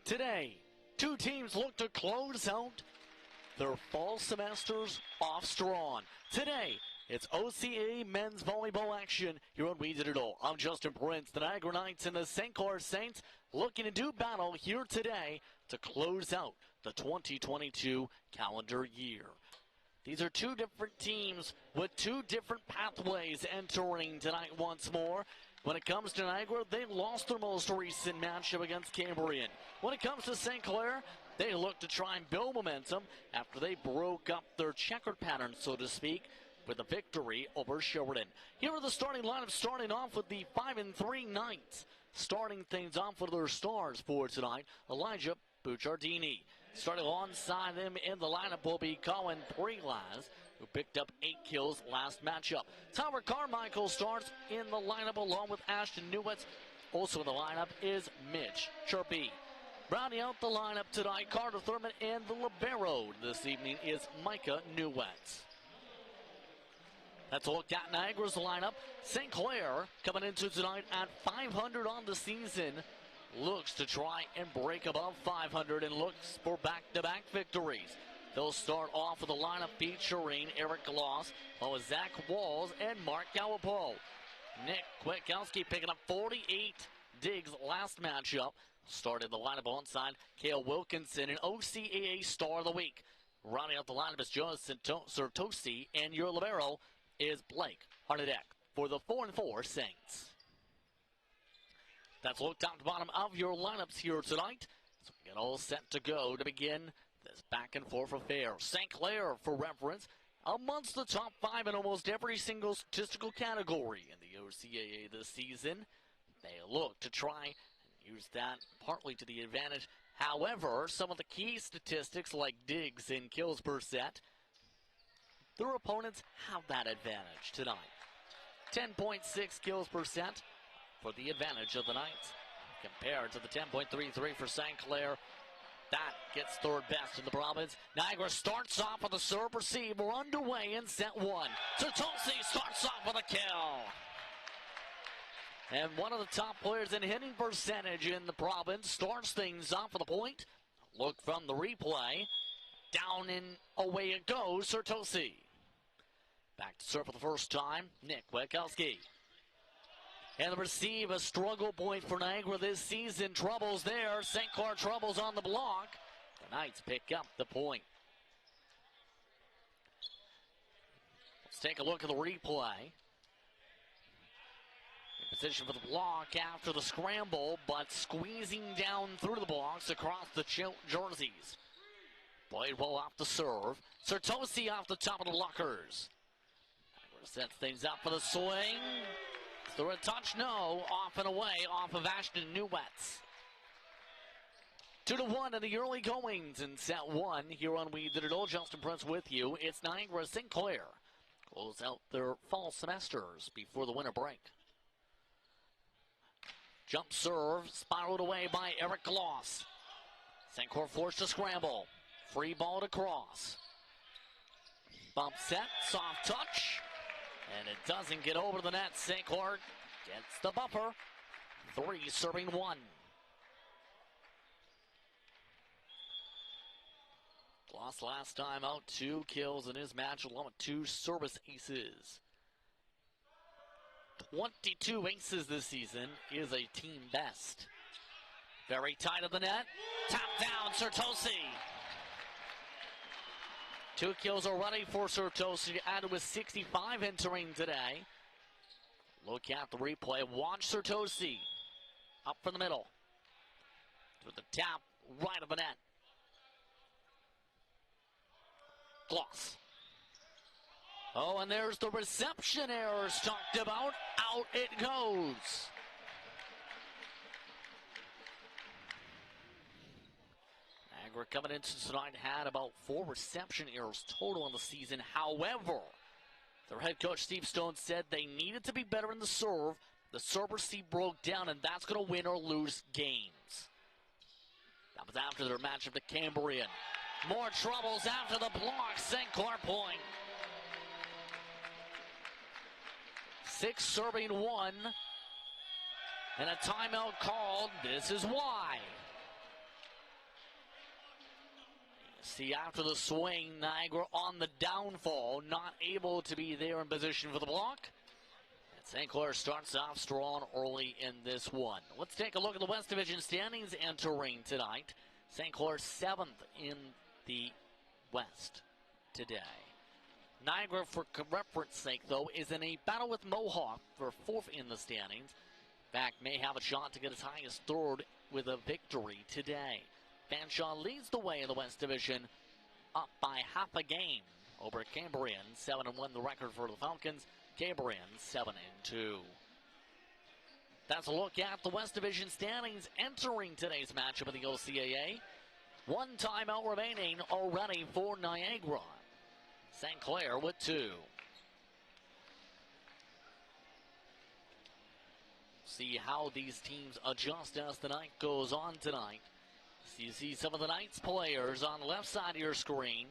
Today, two teams look to close out their fall semesters off strong. Today, it's OCAA men's volleyball action here on We Did It All. I'm Justin Prince. The Niagara Knights and the St. Clair Saints looking to do battle here today to close out the 2022 calendar year. These are two different teams with two different pathways entering tonight once more. When it comes to Niagara, they lost their most recent matchup against Cambrian. When it comes to St. Clair, they look to try and build momentum after they broke up their checkered pattern, so to speak, with a victory over Sheridan. Here are the starting lineups, starting off with the 5-3 Knights. Starting things off with their stars for tonight, Elijah Bucciardini. Starting alongside him in the lineup will be Colin Prelas, who picked up 8 kills last matchup. Tyler Carmichael starts in the lineup along with Ashton Newitz. Also in the lineup is Mitch Chirpy. Rounding out the lineup tonight, Carter Thurman, and the libero this evening is Micah Newitz. That's a look at Niagara's lineup. St. Clair coming into tonight at 500 on the season. Looks to try and break above 500 and looks for back-to-back victories. They'll start off with a lineup featuring Eric Gloss, Zach Walls, and Mark Galapo. Nick Kwiatkowski picking up 48 digs last matchup. Started the lineup alongside Cale Wilkinson, an OCAA Star of the Week. Rounding out the lineup is Joe Sertosi, and your libero is Blake Harnadeck for the 4-4 Saints. That's a look top to bottom of your lineups here tonight. So we get all set to go to begin this back and forth affair. St. Clair, for reference, amongst the top 5 in almost every single statistical category in the OCAA this season. They look to try and use that partly to the advantage. However, some of the key statistics like digs and kills per set, their opponents have that advantage tonight. 10.6 kills per set for the advantage of the Knights, compared to the 10.33 for St. Clair. That gets third best in the province. Niagara starts off with a serve receive. We're underway in set 1. Sertosi starts off with a kill. And one of the top players in hitting percentage in the province starts things off with a point. Look from the replay. Down and away it goes, Sertosi. Back to serve for the first time, Nick Kwiatkowski. And the receive, a struggle point for Niagara this season. Troubles there. St. Clair troubles on the block. The Knights pick up the point. Let's take a look at the replay. In position for the block after the scramble, but squeezing down through the blocks across the jerseys. Played well off the serve. Sertosi off the top of the blockers. Niagara sets things up for the swing. Through a touch, no. Off and away, off of Ashton Newitz. 2-1 in the early goings in set 1 here on We Did It All. Justin Prince with you. It's Niagara St. Clair. Close out their fall semesters before the winter break. Jump serve, spiraled away by Eric Gloss. St. Clair forced to scramble. Free ball to cross. Bump set, soft touch. And it doesn't get over the net. St. Clair gets the buffer. 3 serving 1. Lost last time out, 2 kills in his match along with 2 service aces. 22 aces this season is a team best. Very tight of the net. Tap down, Sertosi. 2 kills already for Sertosi, added with 65 entering today. Look at the replay. Watch Sertosi. Up from the middle. To the tap, right of the net. Gloss. Oh, and there's the reception errors talked about. Out it goes. Niagara coming into tonight had about 4 reception errors total in the season. However, their head coach Steve Stone said they needed to be better in the serve. The serve receive broke down, and that's going to win or lose games. That was after their matchup to Cambrian. More troubles after the block. St. Clair point. 6 serving 1. And a timeout called. This is why. See, after the swing, Niagara on the downfall, not able to be there in position for the block. And St. Clair starts off strong early in this one. Let's take a look at the West Division standings entering tonight. St. Clair 7th in the West today. Niagara, for reference sake, though, is in a battle with Mohawk for 4th in the standings. In fact, may have a shot to get as high as 3rd with a victory today. Fanshawe leads the way in the West Division, up by half a game over Cambrian. 7-1 the record for the Falcons. Cambrian 7-2. That's a look at the West Division standings entering today's matchup of the OCAA. One timeout remaining already for Niagara. St. Clair with 2. See how these teams adjust as the night goes on tonight. So you see some of the Knights players on the left side of your screen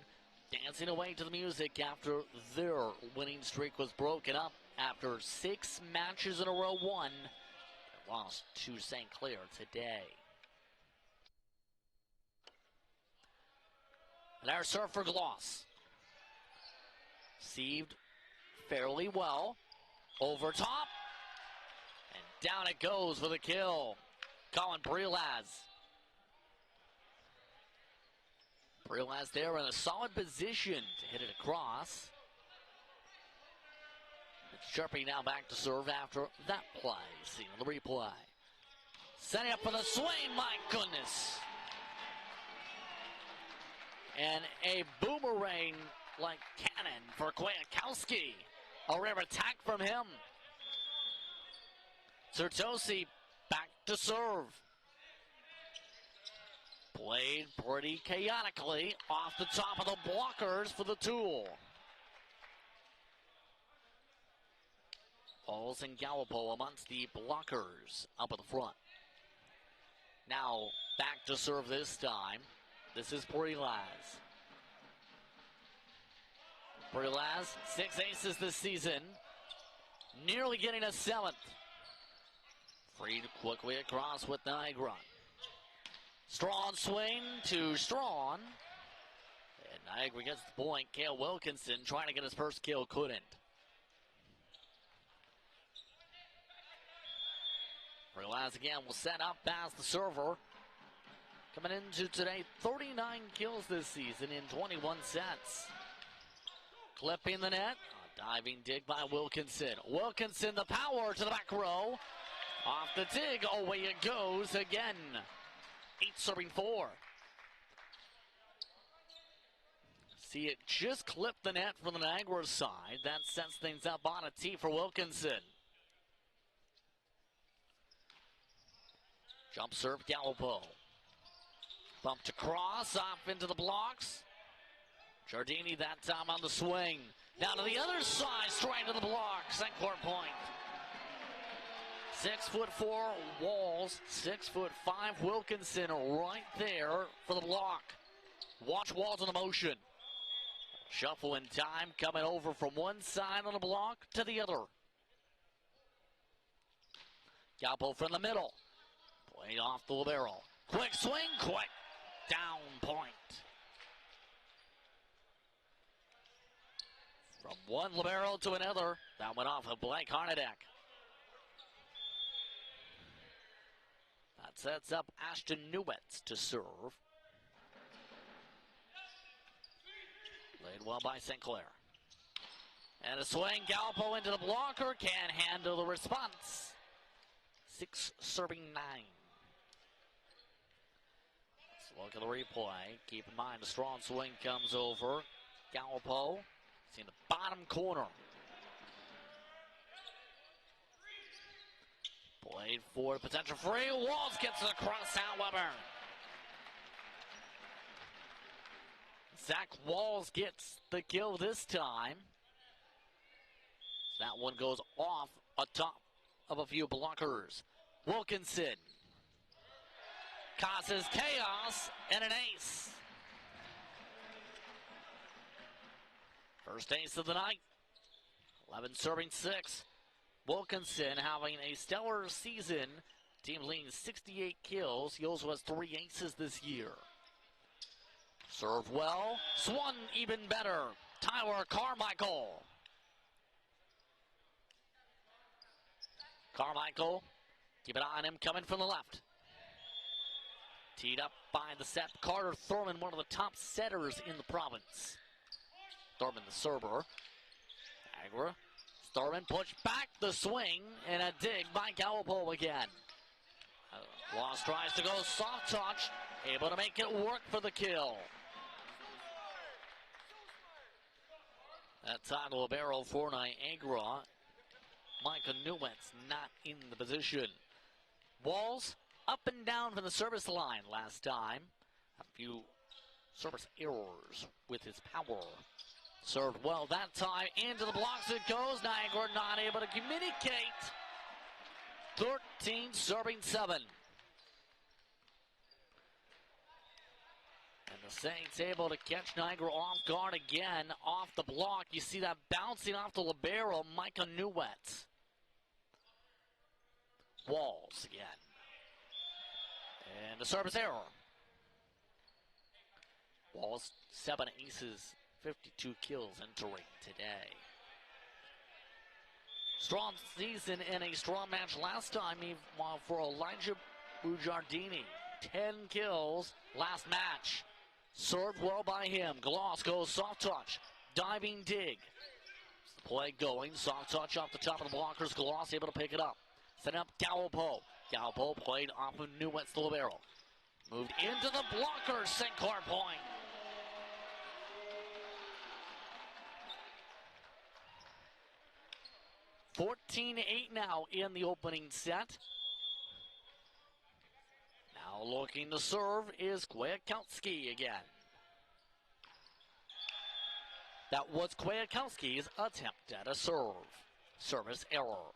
dancing away to the music after their winning streak was broken up after 6 matches in a row won. They lost to St. Clair today. And our serve for Gloss. Received fairly well. Over top. And down it goes for the kill. Colin Brelaz. Brelaz there in a solid position to hit it across. It's Sharpie now back to serve after that play. See on the replay. Setting up for the swing, my goodness. And a boomerang like cannon for Kwiatkowski. A rare attack from him. Sertosi back to serve. Played pretty chaotically off the top of the blockers for the Tool. Balls and Gallipo amongst the blockers up at the front. Now back to serve this time. This is Brelaz. Brelaz, 6 aces this season. Nearly getting a 7th. Freed quickly across with Niagara. Strawn swing to Strawn. And Niagara gets the point. Cale Wilkinson trying to get his first kill, couldn't. Brelaz again will set up past the server. Coming into today, 39 kills this season in 21 sets. Clipping the net. A diving dig by Wilkinson. Wilkinson, the power to the back row. Off the dig, away it goes again. 8 serving 4. See, it just clipped the net from the Niagara side. That sets things up on a tee for Wilkinson. Jump serve, Gallipo. Bumped across, off into the blocks. Giardini that time on the swing. Now to the other side, straight to the block. St. Clair point. 6'4" Walls, 6'5" Wilkinson right there for the block. Watch Walls on the motion. Shuffle in time, coming over from one side on the block to the other. Gallipo from the middle. Played off the libero. Quick swing, quick down point. From one libero to another, that went off of Blake Harnadeck. That sets up Ashton Newitz to serve. Played well by St. Clair. And a swing, Gallipo into the blocker, can't handle the response. 6 serving 9. Let's look at the replay. Keep in mind, a strong swing comes over. Gallipo, it's in the bottom corner. Played for the potential free. Walls gets it across, however. Zach Walls gets the kill this time. That one goes off atop of a few blockers. Wilkinson causes chaos and an ace. First ace of the night. 11 serving 6. Wilkinson having a stellar season. Team leading 68 kills. He also has 3 aces this year. Served well, swung even better. Tyler Carmichael. Carmichael, keep an eye on him coming from the left. Teed up by the set, Carter Thurman, one of the top setters in the province. Thurman the server. Niagara. Thurman pushed back the swing, and a dig by Gallupo again. Loss tries to go soft touch, able to make it work for the kill. That time the libero for Niagara. Micah Newent's not in the position. Walls up and down from the service line last time. A few service errors with his power. Served well that time. Into the blocks it goes. Niagara not able to communicate. 13 serving 7. And the Saints able to catch Niagara off guard again. Off the block. You see that bouncing off the libero, Micah Newett. Walls again. And a service error. Walls, 7 aces, 52 kills entering today. Strong season and a strong match last time for Elijah Bujardini. 10 kills last match. Served well by him. Gloss goes soft touch. Diving dig. Play going. Soft touch off the top of the blockers. Gloss able to pick it up. Set up Gallupo. Gallupo played off of Newent's libero. Moved into the blockers. St. Clair point. (14-8) now in the opening set. Now looking to serve is Kwiatkowski again. That was Kwiatkowski's attempt at a serve. Service error.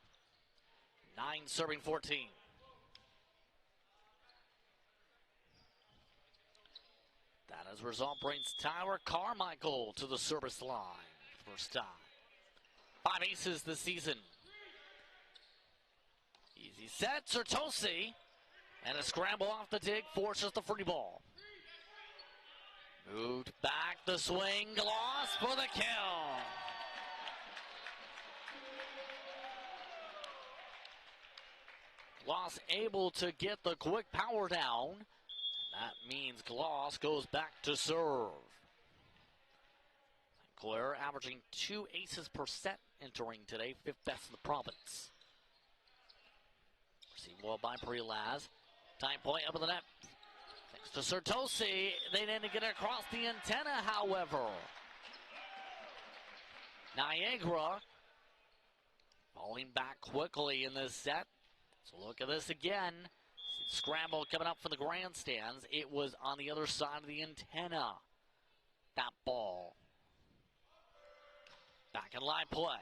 9 serving 14. That as a result brings Tyler Carmichael to the service line. First time. 5 aces this season. Easy set, Sertosi. And a scramble off the dig forces the free ball. Moved back the swing, Gloss for the kill. Gloss able to get the quick power down. That means Gloss goes back to serve. Clair averaging 2 aces per set entering today, 5th best in the province. Received well by Prelaz. Time point up in the net. Thanks to Sertosi. They didn't get across the antenna, however. Niagara falling back quickly in this set. So look at this again. Scramble coming up from the grandstands. It was on the other side of the antenna. That ball. Back in line play.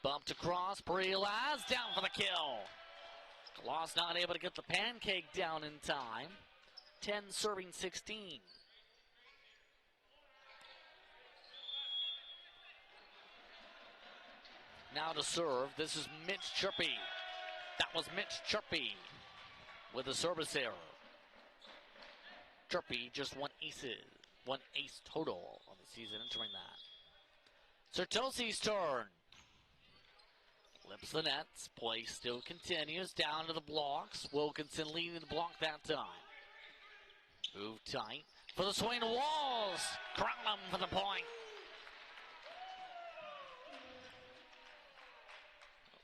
Bumped across. Prelaz down for the kill. Gloss not able to get the pancake down in time. 10 serving 16. Now to serve. This is Mitch Chirpy. That was Mitch Chirpy with a service error. Chirpy just 1 ace total on the season entering that. Sertosi's turn. Flips the nets. Play still continues. Down to the blocks. Wilkinson leading the block that time. Move tight. For the swing to Walls. Crown him for the point.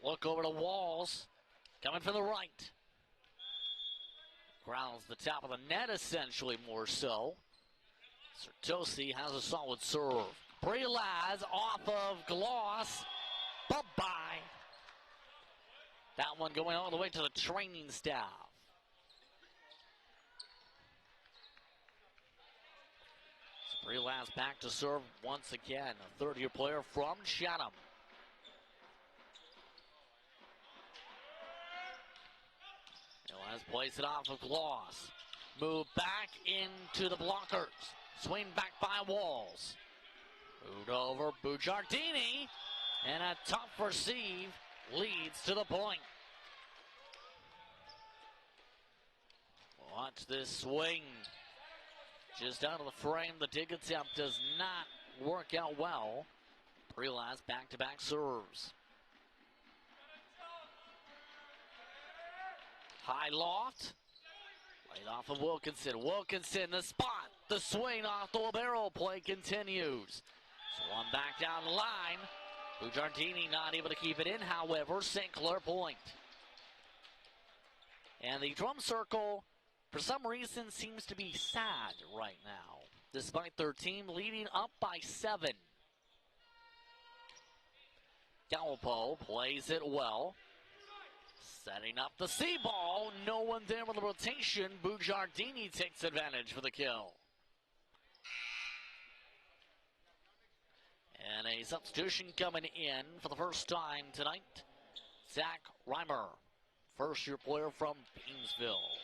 Look over to Walls. Coming from the right. Grounds the top of the net essentially more so. Sertosi has a solid serve. Prelaz off of Gloss. Bye-bye. That one going all the way to the training staff. Prelaz back to serve once again. A third-year player from Chatham. Prelaz plays it off of Gloss. Move back into the blockers. Swing back by Walls. Moved over Bujardini. And a tough receive leads to the point. Watch this swing. Just out of the frame, the dig attempt does not work out well. Prelas back-to-back serves. High loft. Laid off of Wilkinson. Wilkinson, the spot. The swing off the libero. Play continues. Swung back down the line. Bujardini not able to keep it in, however. St. Clair point. And the drum circle, for some reason, seems to be sad right now, despite their team leading up by 7. Galpo plays it well. Setting up the C ball. No one there with the rotation. Bujardini takes advantage for the kill. And a substitution coming in for the first time tonight. Zach Reimer, first-year player from Beamsville.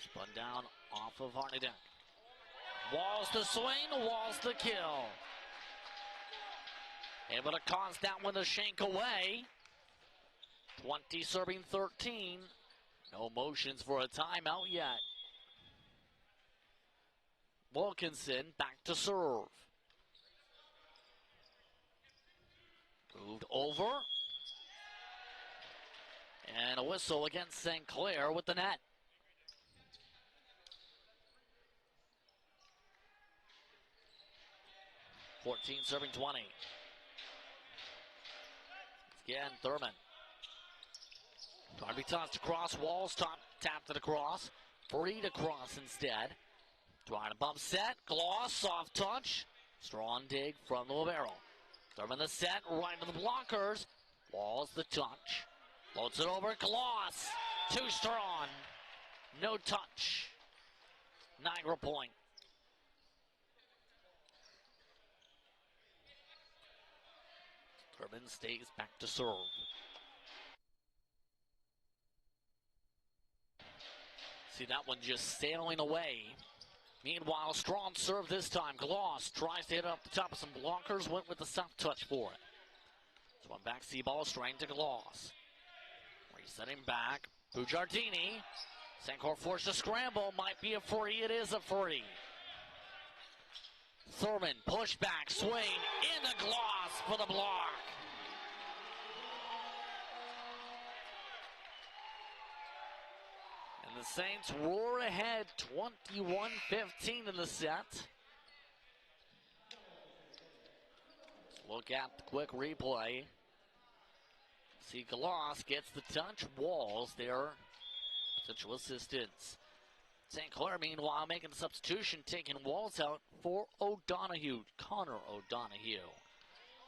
Spun down off of Harneydeck. Walls the swing, walls the kill. Able to cause that one to shank away. 20 serving 13. No motions for a timeout yet. Wilkinson back to serve. Moved over. And a whistle against St. Clair with the net. (14 serving 20). Again, Thurman. Trying to be tossed across. Walls tapped it across. Freed across instead. Trying to bump set. Gloss, soft touch. Strong dig from the libero. Thurman the set, right to the blockers. Walls the touch. Floats it over. Gloss. Too strong. No touch. Niagara point. Thurman stays back to serve. See that one just sailing away. Meanwhile, strong serve this time. Gloss tries to hit it up the top of some blockers. Went with the soft touch for it. This one back, C ball, straight to Gloss. Resetting back. Bujardini. St. Clair forced a scramble. Might be a free. It is a free. Thurman, push back, swing, into Gloss for the block. And the Saints roar ahead 21-15 in the set. Let's look at the quick replay. See Gloss gets the touch. Walls there. Potential assistance. St. Clair, meanwhile, making the substitution, taking Walls out for O'Donohue. Connor O'Donohue.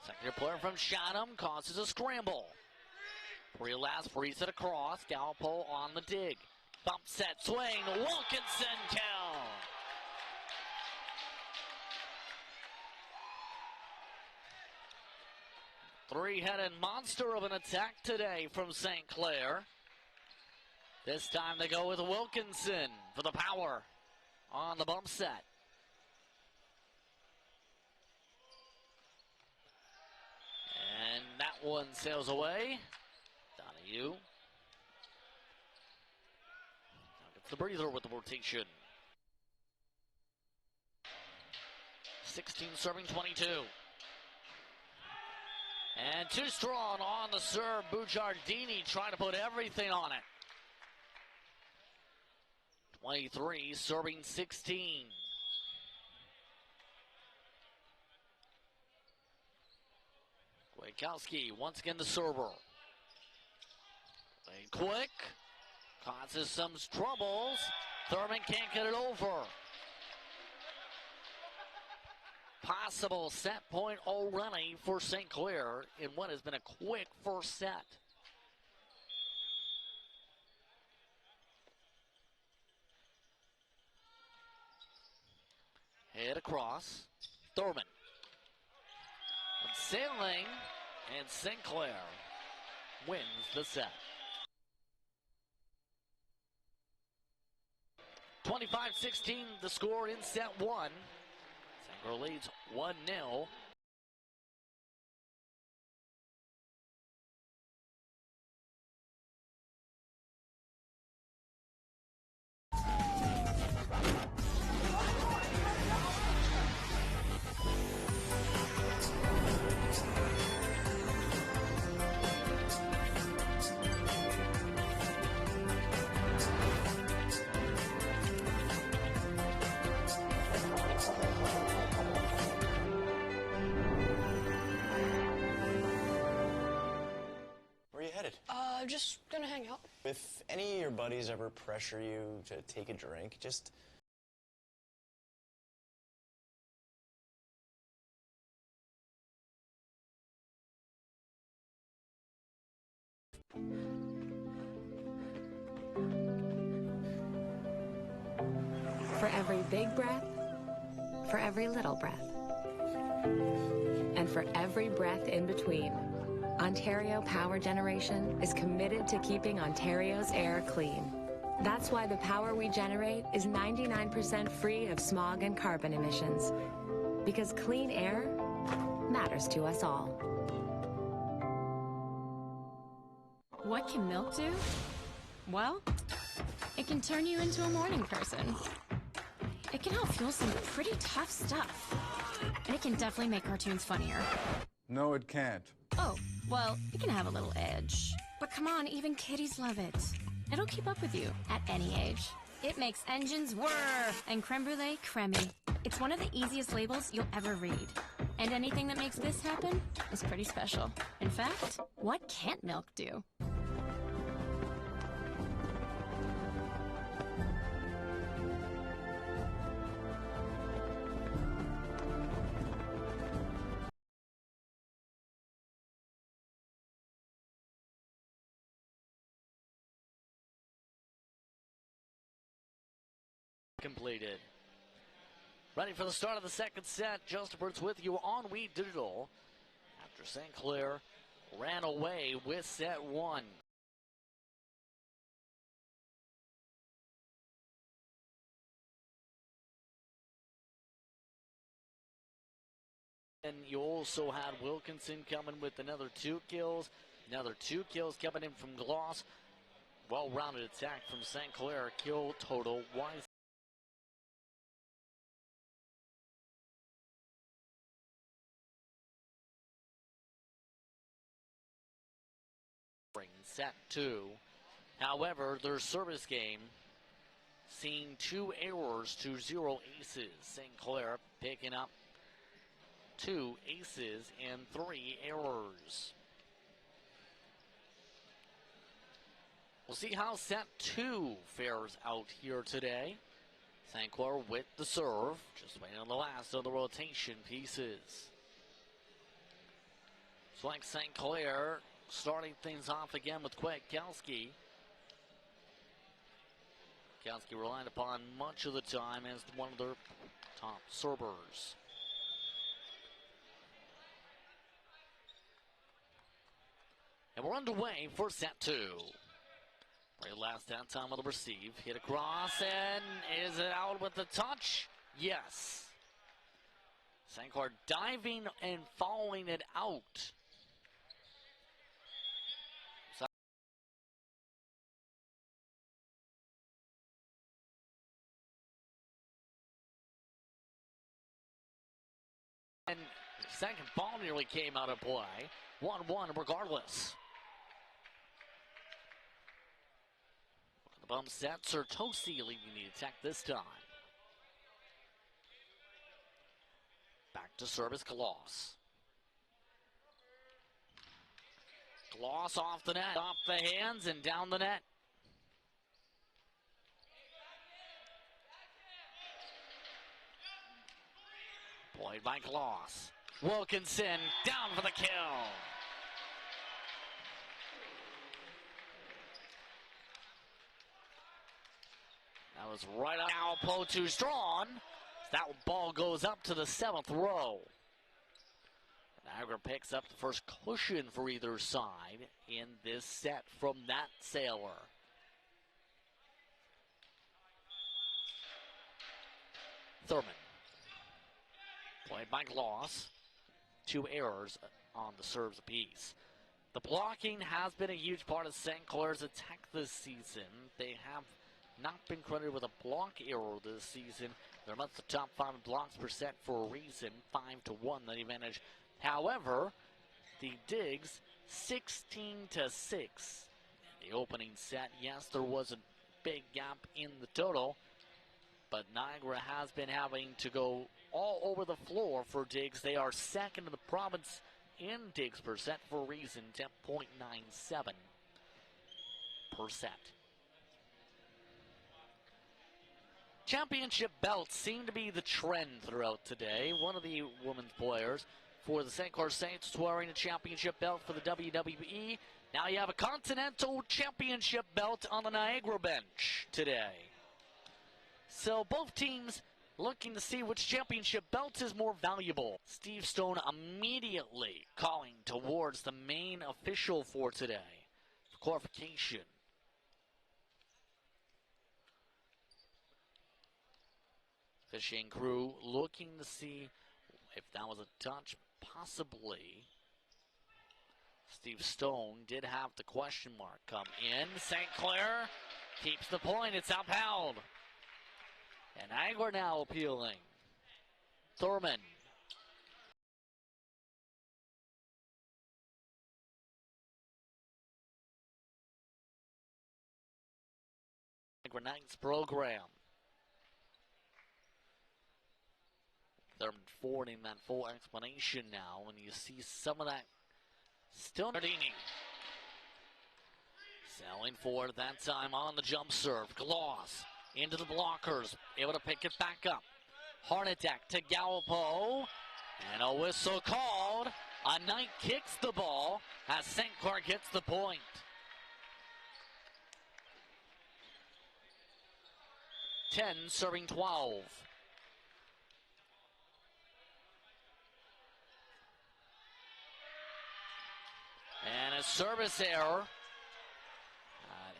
Second-year player from Chatham causes a scramble. Prelas frees it across. Galpo on the dig. Bump set, swing, Wilkinson kill. Three-headed monster of an attack today from St. Clair. This time they go with Wilkinson for the power on the bump set. And that one sails away. Donahue. Now gets the breather with the rotation. 16 serving 22. And too strong on the serve. Bujardini trying to put everything on it. 23 serving 16. Kwiatkowski once again the server. Played quick. Causes some troubles. Thurman can't get it over. Possible set point already for St. Clair in what has been a quick first set. Head across. Thurman. And sailing. And St. Clair wins the set. 25-16 the score in set 1. St. Clair leads 1-0. Just gonna hang out. If any of your buddies ever pressure you to take a drink, just... For every big breath, for every little breath, and for every breath in between, Ontario Power Generation is committed to keeping Ontario's air clean. That's why the power we generate is 99% free of smog and carbon emissions. Because clean air matters to us all. What can milk do? Well, it can turn you into a morning person. It can help fuel some pretty tough stuff. And it can definitely make cartoons funnier. No, it can't. Oh, well, it can have a little edge. But come on, even kitties love it. It'll keep up with you at any age. It makes engines whir and creme brulee creamy. It's one of the easiest labels you'll ever read. And anything that makes this happen is pretty special. In fact, what can't milk do? Completed. Ready for the start of the second set. Justin Burt's with you on We Digital. After St. Clair ran away with set one. And you also had Wilkinson coming with another 2 kills. Another 2 kills coming in from Gloss. Well-rounded attack from St. Clair. Kill total wise. Set 2. However, their service game seeing 2 errors to 0 aces. St. Clair picking up 2 aces and 3 errors. We'll see how set 2 fares out here today. St. Clair with the serve, just waiting on the last of the rotation pieces. It's like St. Clair starting things off again with Kwiatkowski. Kwiatkowski relied upon much of the time as one of their top servers. And we're underway for set 2. Very last down time on the receive. Hit across, and is it out with the touch? Yes. St. Clair diving and following it out. And the second ball nearly came out of play. 1-1 regardless. The bump set, Sertosi leading the attack this time. Back to service, Gloss. Gloss off the net, off the hands, and down the net. Played by Gloss. Wilkinson down for the kill. That was right up. Now Potu Strawn. That ball goes up to the 7th row. Niagara picks up the first cushion for either side in this set from that sailor. Thurman. Played by Gloss. 2 errors on the serves apiece. The blocking has been a huge part of St. Clair's attack this season. They have not been credited with a block error this season. They're amongst the top 5 in blocks per set for a reason. 5-1 that advantage. However, the digs 16-6. The opening set, yes, there was a big gap in the total, but Niagara has been having to go all over the floor for digs. They are second in the province in digs per set for a reason, 10.97. per set. Championship belts seem to be the trend throughout today. One of the women's players for the St. Clair Saints is wearing a championship belt for the WWE. Now you have a Continental Championship belt on the Niagara bench today. So both teams looking to see which championship belt is more valuable. Steve Stone immediately calling towards the main official for today for clarification. Fishing crew looking to see if that was a touch, possibly. Steve Stone did have the question mark come in. St. Clair keeps the point. It's upheld. And Niagara now appealing. Thurman. Niagara Knights program. They're forwarding that full explanation now, and you see some of that still. Nardini selling forward that time on the jump serve. Gloss into the blockers, able to pick it back up. Heart attack to Gallipo, and a whistle called. A Knight kicks the ball as St. Clair gets the point. Ten serving 12. And a service error.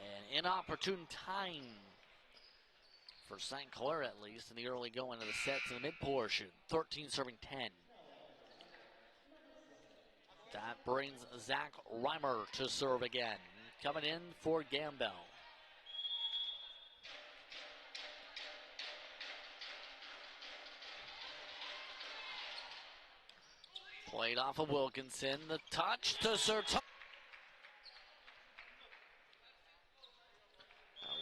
An inopportune time for St. Clair, at least, in the early going of the sets in the mid-portion. 13 serving 10. That brings Zach Reimer to serve again. Coming in for Gambell. Played off of Wilkinson. The touch to Sertoni.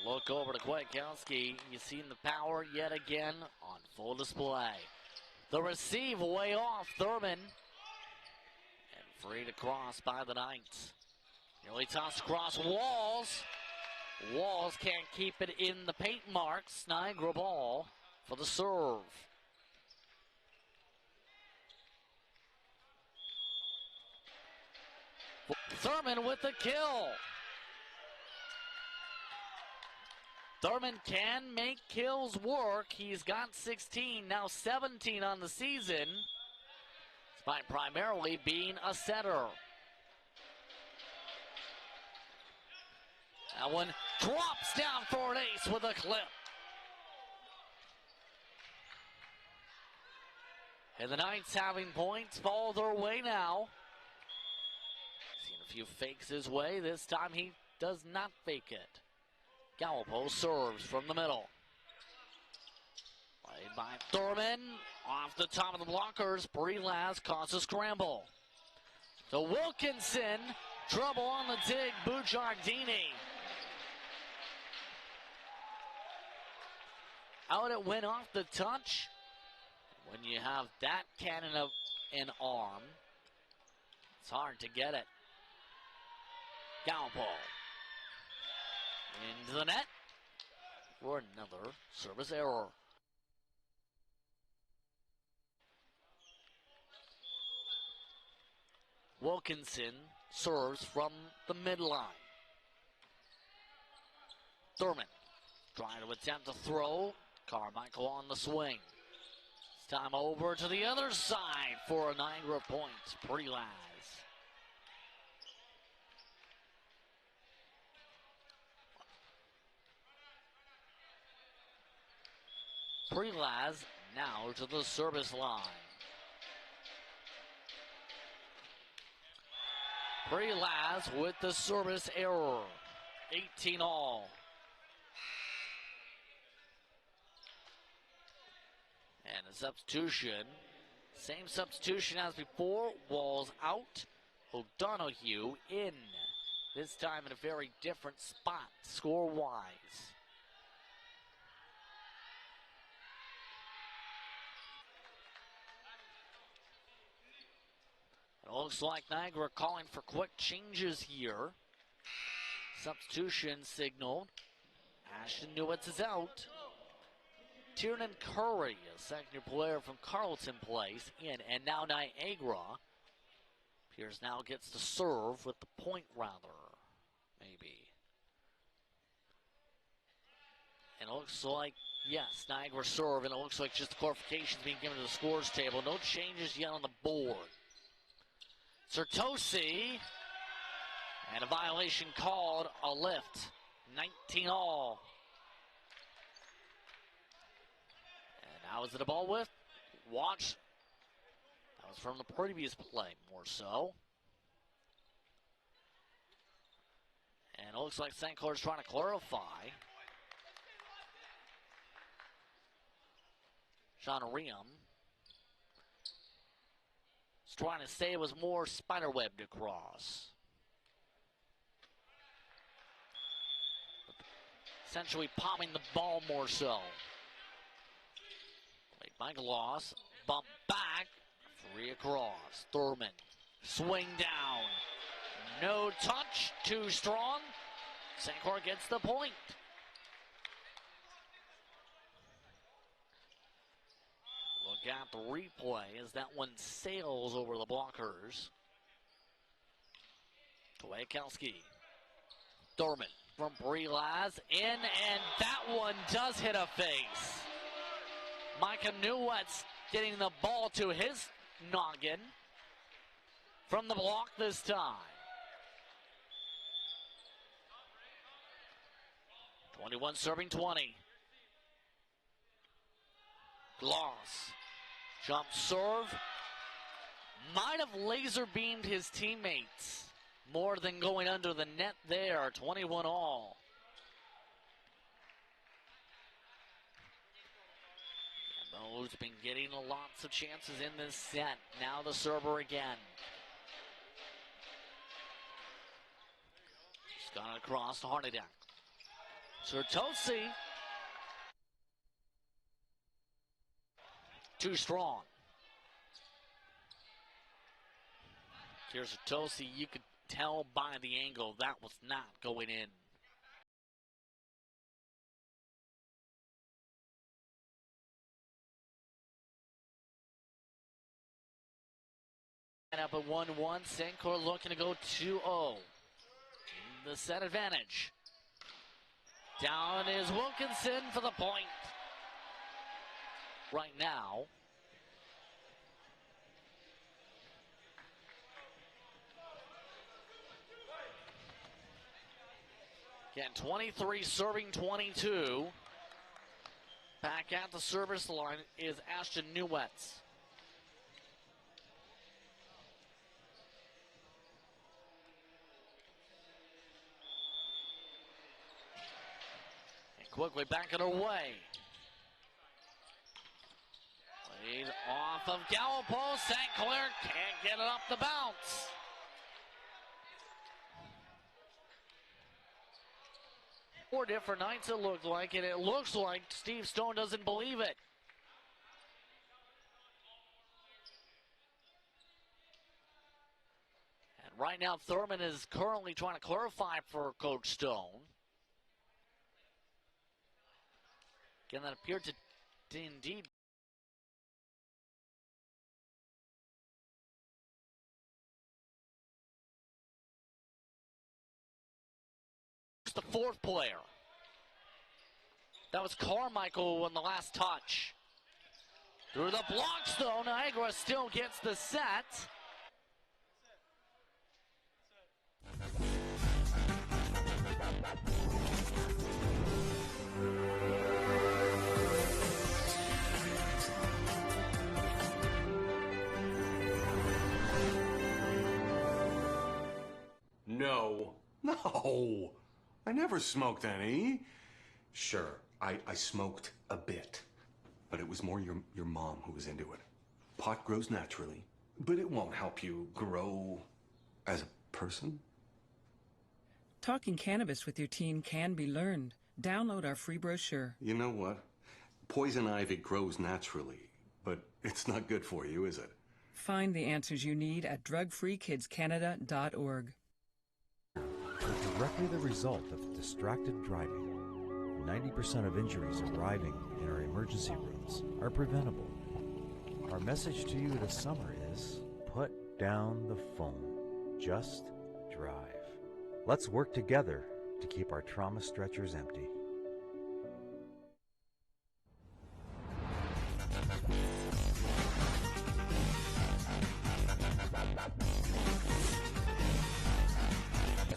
Look over to Kwiatkowski. You seen the power yet again on full display. The receive way off Thurman. And free to cross by the Knights. Nearly tossed across Walls. Walls can't keep it in the paint marks. Niagara ball for the serve. Thurman with the kill. Thurman can make kills work. He's got 16, now 17 on the season, despite primarily being a setter. That one drops down for an ace with a clip. And the Knights having points fall their way now. Seen a few fakes his way. This time he does not fake it. Gallipo serves from the middle. Played by Thurman. Off the top of the blockers. Brelaz causes a scramble. To Wilkinson. Trouble on the dig. Bujardini. Out it went off the touch. When you have that cannon of an arm, it's hard to get it. Gallipo. Into the net for another service error. Wilkinson serves from the midline. Thurman trying to attempt to throw. Carmichael on the swing. It's time over to the other side for a Niagara point. Brelaz. Brelaz now to the service line. Brelaz with the service error. 18 all. And a substitution. Same substitution as before. Walls out. O'Donoghue in. This time in a very different spot, score-wise. It looks like Niagara calling for quick changes here. Substitution signaled. Ashton Newitz is out. Tiernan Curry, a second-year player from Carleton, plays in, and now Niagara. Pierce now gets to serve with the point, rather, maybe. And it looks like, yes, Niagara serve, and it looks like just the clarification is being given to the scores table. No changes yet on the board. Sertosi, and a violation called, a lift. 19 all. And now is it a ball with? Watch. That was from the previous play, more so. And it looks like St. Clair's trying to clarify. Sean Riem is trying to say it was more spiderwebbed across. Essentially popping the ball more so. Played by Gloss. Bump back. Free across. Thurman. Swing down. No touch. Too strong. St. Clair gets the point. Look at the replay as that one sails over the blockers. Kowalski. Thurman from Brelaz in, and that one does hit a face. Micah Newitz getting the ball to his noggin from the block this time. 21 serving 20. Gloss. Jump serve. Might have laser beamed his teammates more than going under the net there. 21 all. Bo's been getting lots of chances in this set. Now the server again. Just got it across to Harnadak. Sertosi. Too strong. Here's Sertosi. You could tell by the angle that was not going in. And up at 1-1, St. Clair looking to go 2-0. The set advantage. Down is Wilkinson for the point. Right now. Again, 23 serving 22. Back at the service line is Ashton Newitz. And quickly back it away. Played off of Gallipo. St. Clair can't get it up the bounce. Four different nights it looked like, and it looks like Steve Stone doesn't believe it. And right now Thurman is currently trying to clarify for Coach Stone. Again, that appeared to indeed the fourth player. That was Carmichael on the last touch. Through the blocks though, Niagara still gets the set. No. I never smoked any. Sure, I smoked a bit. But it was more your mom who was into it. Pot grows naturally, but it won't help you grow as a person. Talking cannabis with your teen can be learned. Download our free brochure. You know what? Poison ivy grows naturally, but it's not good for you, is it? Find the answers you need at drugfreekidscanada.org. directly the result of distracted driving. 90% of injuries arriving in our emergency rooms are preventable. Our message to you this summer is, put down the phone. Just drive. Let's work together to keep our trauma stretchers empty.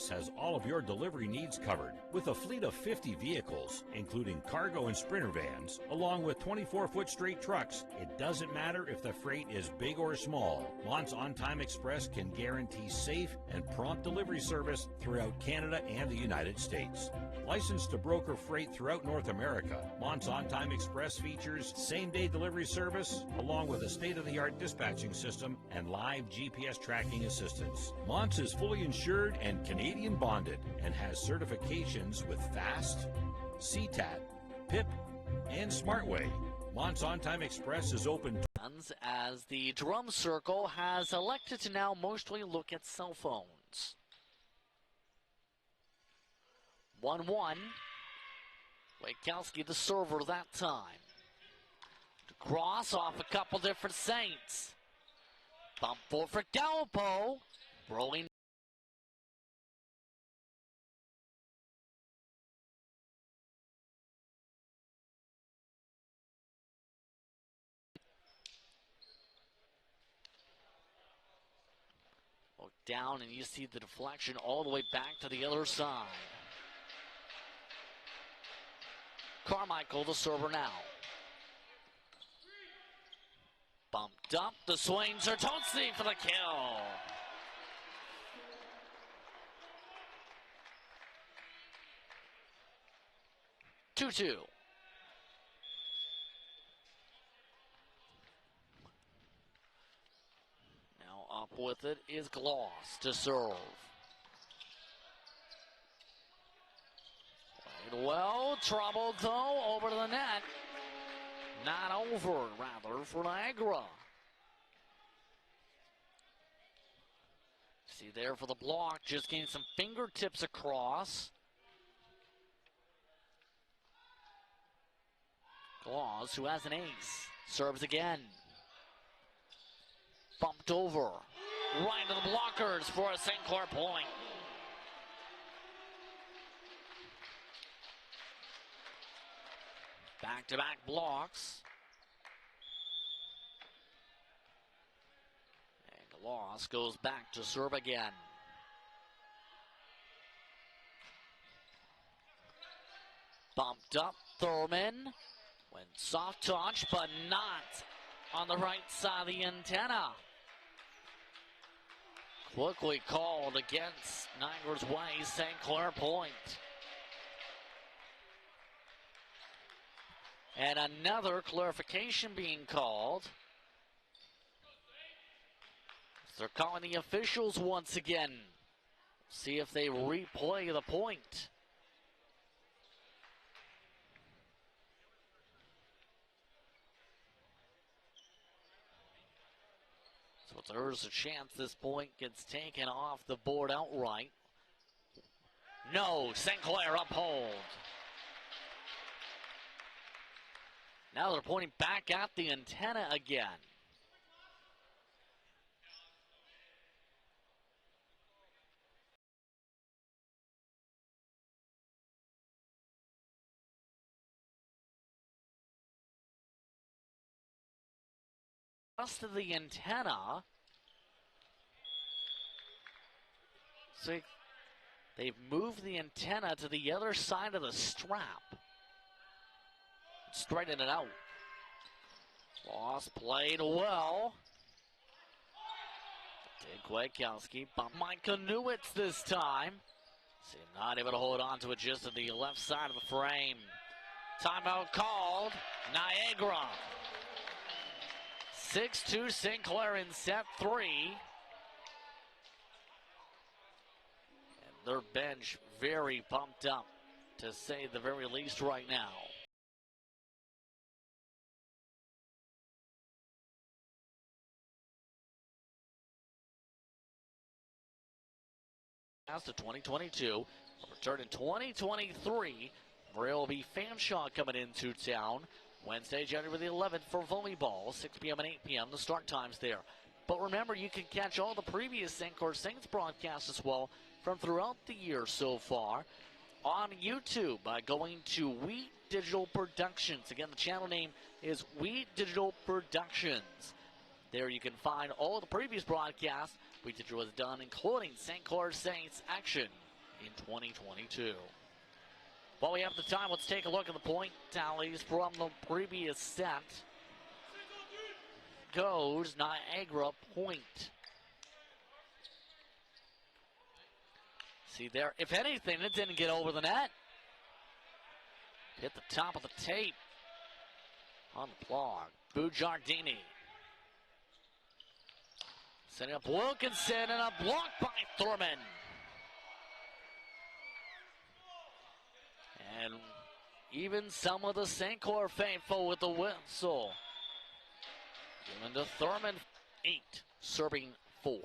Has all of your delivery needs covered with a fleet of 50 vehicles, including cargo and sprinter vans, along with 24-foot straight trucks. It doesn't matter if the freight is big or small. Mont's On-Time Express can guarantee safe and prompt delivery service throughout Canada and the United States. Licensed to broker freight throughout North America, Mont's On-Time Express features same-day delivery service, along with a state-of-the-art dispatching system and live GPS tracking assistance. Mont's is fully insured and Canadian bonded and has certifications with FAST, CTAT, PIP, and SmartWay. Mont's On-Time Express is open as the drum circle has elected to now mostly look at cell phones. 1-1. Wachowski the server that time. Cross off a couple different Saints. Bump forward for Galpo. Rolling. Look down and you see the deflection all the way back to the other side. Carmichael the server now. Bumped up, the swings are Tootsie for the kill. Two. Now up with it is Gloss to serve. Played well, troubled though, over to the net. Not over, rather, for Niagara. See there for the block, just getting some fingertips across. Claus, who has an ace, serves again. Bumped over, right to the blockers for a St. Clair point. Back-to-back blocks. And Gloss goes back to serve again. Bumped up, Thurman. Went soft touch, but not on the right side of the antenna. Quickly called against Niagara's way, St. Clair point. And another clarification being called. They're calling the officials once again. See if they replay the point. So there's a chance this point gets taken off the board outright. No, St. Clair uphold. Now they're pointing back at the antenna again. Rest of the antenna. See, they've moved the antenna to the other side of the strap. Straighten it out. Loss played well. Dick Wachowski, but Mike Kanuitz this time. See, not able to hold on to it just to the left side of the frame. Timeout called. Niagara. 6-2 St. Clair in set 3. And their bench very pumped up, to say the very least right now. To 2022, Return in 2023, where it will be Fanshawe coming into town. Wednesday, January the 11th for volleyball, 6 p.m. and 8 p.m. the start times there. But remember, you can catch all the previous Saint-Clair Saints broadcasts as well from throughout the year so far on YouTube by going to We Digital Productions. Again, the channel name is We Digital Productions. There you can find all the previous broadcasts We Digital has done, including Saint-Clair Saints action in 2022. While we have the time, let's take a look at the point tallies from the previous set. Goes Niagara point. See there, if anything, it didn't get over the net. Hit the top of the tape on the block. Bujardini. Setting up Wilkinson and a block by Thurman. And even some of the St. Clair faithful with the whistle. Given to Thurman, 8, serving 4.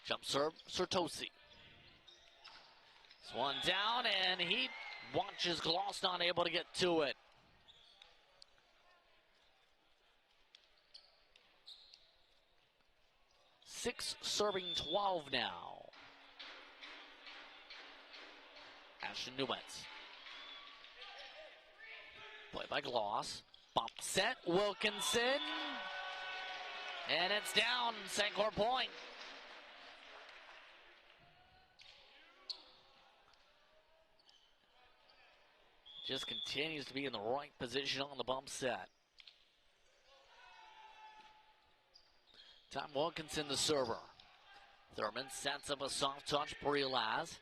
Jump serve, Sertosi. This one down, and he watches Gloss, not able to get to it. Six serving 12 now. Ashton Newentz. Play by Gloss. Bump set, Wilkinson. And it's down, St. Clair point. Just continues to be in the right position on the bump set. Tom Wilkinson, the server. Thurman sets up a soft touch, Breelaz.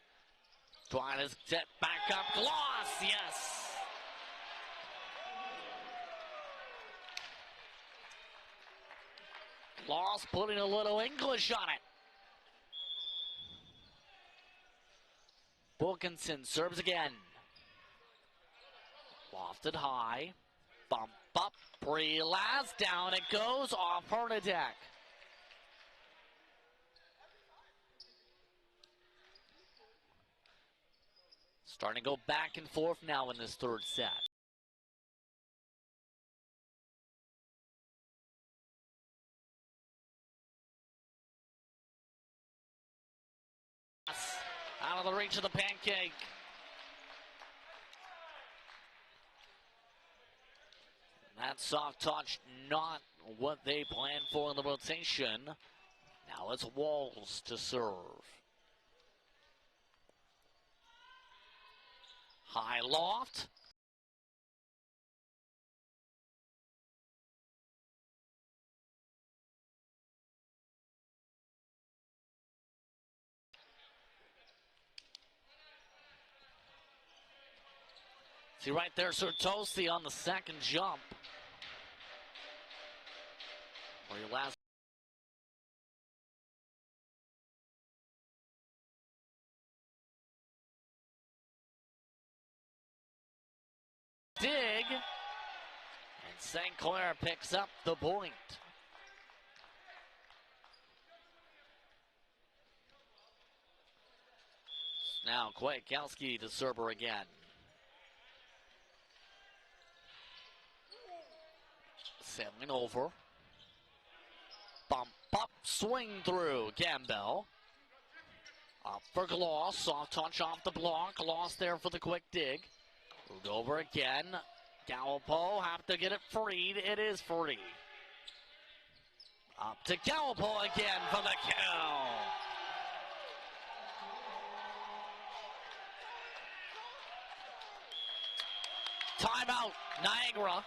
Trying to set back up, Gloss, yes! Gloss putting a little English on it. Wilkinson serves again. Lofted high. Bump up, Breelaz, down it goes, off her deck. Starting to go back and forth now in this third set. Out of the reach of the pancake. That soft touch, not what they planned for in the rotation. Now it's Walls to serve. High loft. See right there, Sertosi on the second jump. Where your last dig, and St. Clair picks up the point. Now Kwiatkowski to serve her again. Sailing over. Bump up, swing through. Campbell. Up for Gloss. Soft touch off the block. Gloss there for the quick dig. Moved over again. Gallipo have to get it freed. It is free. Up to Gallipo again for the kill. Timeout, Niagara.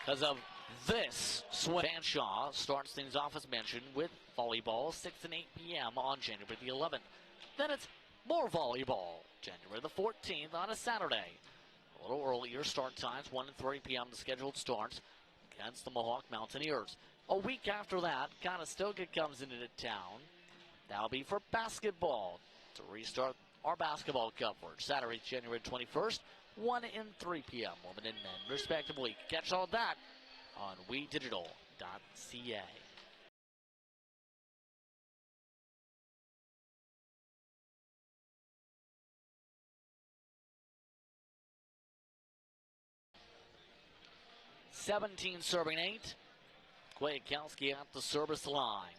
Because of this swing. Fanshawe starts things off as mentioned with volleyball 6 and 8 p.m. on January the 11th. Then it's more volleyball, January the 14th on a Saturday. A little earlier start times, 1 and 3 p.m. the scheduled starts against the Mohawk Mountaineers. A week after that, Conestoga comes into town. That'll be for basketball to restart our basketball coverage. Saturday, January 21st, 1 and 3 p.m. women and men, respectively. Catch all that on WeDigital.ca. 17 serving 8. Kwiatkowski at the service line.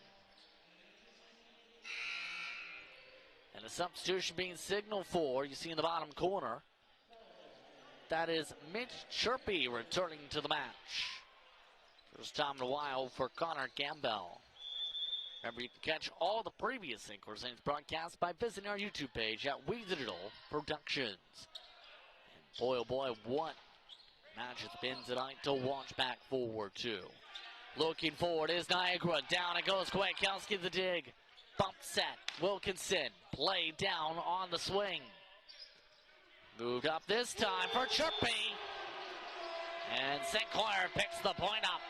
And a substitution being signaled for, you see in the bottom corner. That is Mitch Chirpy returning to the match. First time in a while for Connor Campbell. Remember, you can catch all the previous St. Clair Saints broadcasts by visiting our YouTube page at We Digital Productions. And boy, oh boy, what match has been tonight to watch back forward to. Looking forward is Niagara. Down it goes. Kwiatkowski the dig. Bump set. Wilkinson. Play down on the swing. Moved up this time for Chirpy. And St. Clair picks the point up.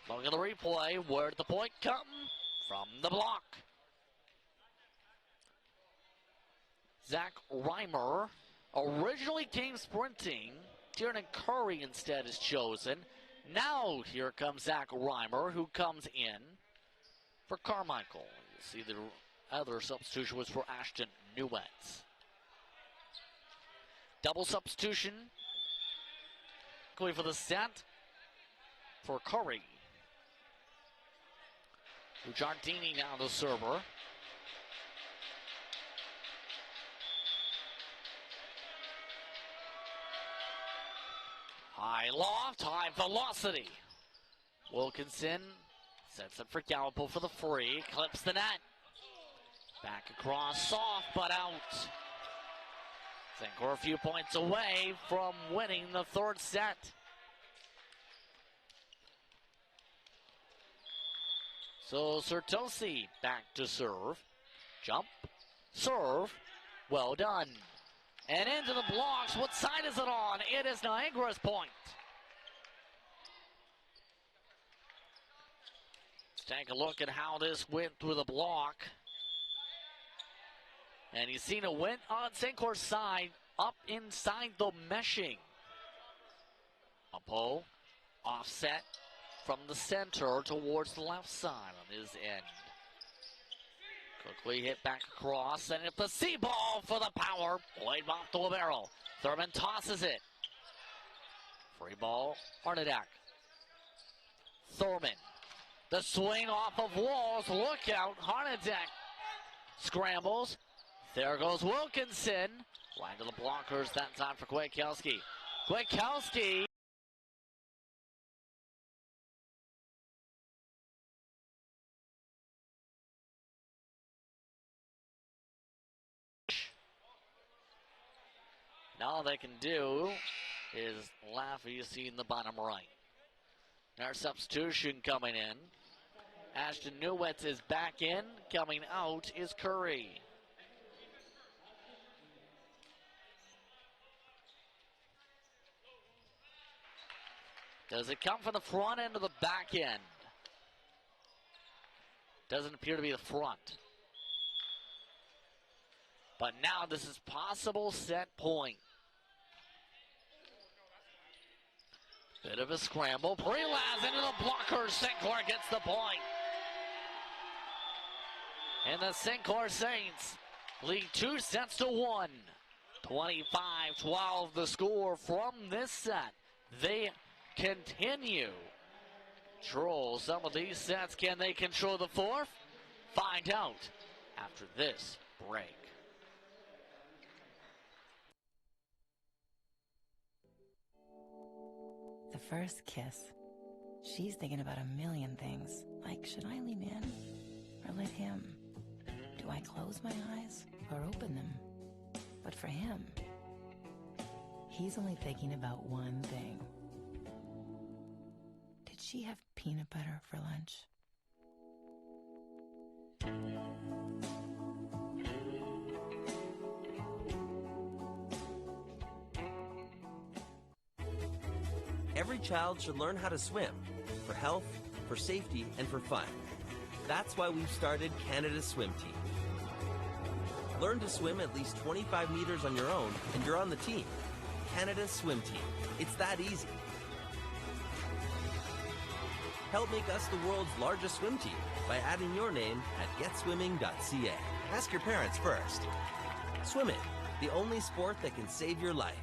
Look at the replay. Where did the point come? From the block. Zach Reimer originally came sprinting. Tiernan Curry instead is chosen. Now here comes Zach Reimer, who comes in for Carmichael. You see the other substitution was for Ashton Newetz. Double substitution. Going for the set for Curry. Giardini now the server. High loft, high velocity. Wilkinson sets it for Gallipo for the free. Clips the net. Back across, soft but out. St. Clair a few points away from winning the third set. So Sertosi back to serve. Jump, serve, well done. And into the blocks. What side is it on? It is Niagara's point. Let's take a look at how this went through the block. And you've seen it went on St. Clair's side, up inside the meshing. Apo, offset from the center towards the left side on his end. Quickly hit back across, and it's the C ball for the power. Played off the libero. Thurman tosses it. Free ball, Arnadak. Thurman. The swing off of Walls. Look out, Arnadak scrambles. There goes Wilkinson. Line to the blockers that time for Kwiatkowski. Kwiatkowski. Now all they can do is laugh, you see in the bottom right. Our substitution coming in. Ashton Newetz is back in. Coming out is Curry. Does it come from the front end or the back end? Doesn't appear to be the front. But now this is possible set point. Bit of a scramble. Prelaz into the blocker. St. Clair gets the point. And the St. Clair Saints lead 2-1. 25-12 the score from this set. They continue. Control some of these sets. Can they control the fourth? Find out after this break. The first kiss. She's thinking about a million things. Like, should I lean in or let him? Do I close my eyes or open them? But for him, he's only thinking about one thing. Did she have peanut butter for lunch? Every child should learn how to swim, for health, for safety, and for fun. That's why we've started Canada's Swim Team. Learn to swim at least 25 meters on your own, and you're on the team. Canada's Swim Team. It's that easy. Help make us the world's largest swim team by adding your name at getswimming.ca. Ask your parents first. Swimming, the only sport that can save your life.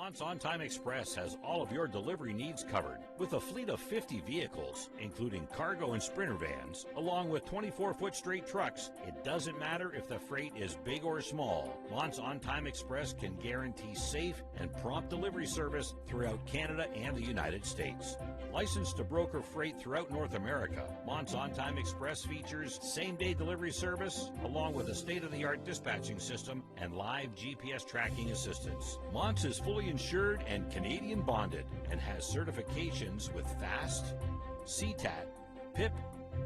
Mont's On Time Express has all of your delivery needs covered with a fleet of 50 vehicles, including cargo and sprinter vans, along with 24-foot straight trucks. It doesn't matter if the freight is big or small. Mont's On Time Express can guarantee safe and prompt delivery service throughout Canada and the United States. Licensed to broker freight throughout North America, Mont's On Time Express features same-day delivery service, along with a state-of-the-art dispatching system and live GPS tracking assistance. Mont's is fully insured and Canadian bonded and has certifications with FAST, CTAT, PIP,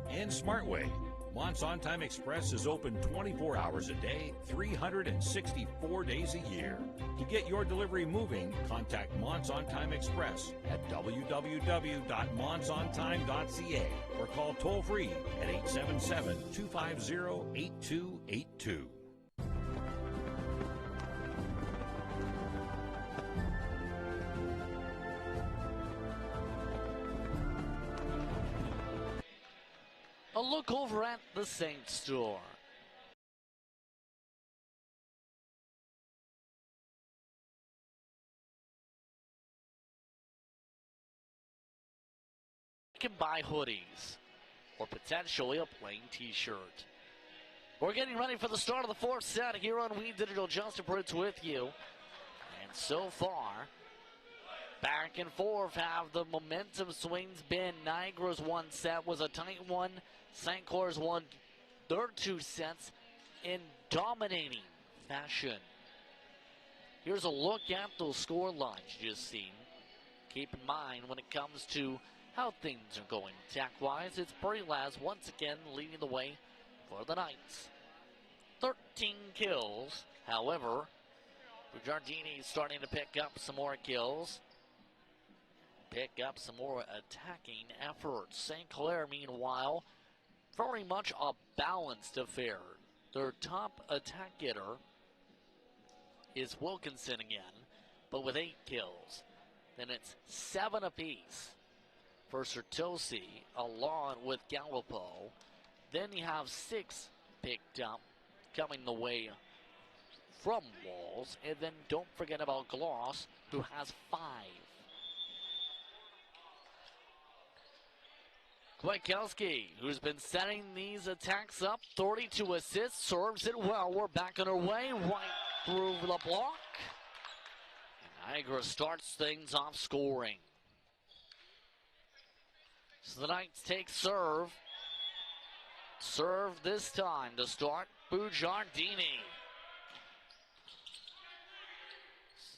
and SmartWay. Mont's On Time Express is open 24 hours a day, 364 days a year. To get your delivery moving, contact Mont's On Time Express at www.montsontime.ca or call toll-free at 877-250-8282. A look over at the Saints store. You can buy hoodies or potentially a plain t-shirt. We're getting ready for the start of the fourth set here on We Digital. Justin Pritz with you. And so far, back and forth have the momentum swings been. Niagara's one set was a tight one. St. Clair's won their two sets in dominating fashion. Here's a look at those score lines you just seen. Keep in mind when it comes to how things are going attack-wise, it's Breelaz once again leading the way for the Knights. 13 kills. However, Giardini starting to pick up some more kills. Pick up some more attacking efforts. St. Clair, meanwhile, very much a balanced affair. Their top attack getter is Wilkinson again, but with 8 kills. Then it's 7 apiece for Sertosi, along with Gallipo. Then you have 6 picked up coming the way from Walls. And then don't forget about Gloss, who has 5. Kwiatkowski, who's been setting these attacks up, 32 assists, serves it well. We're back on our way, right through the block. Niagara starts things off scoring. So the Knights take serve. Serve this time to start Giardini.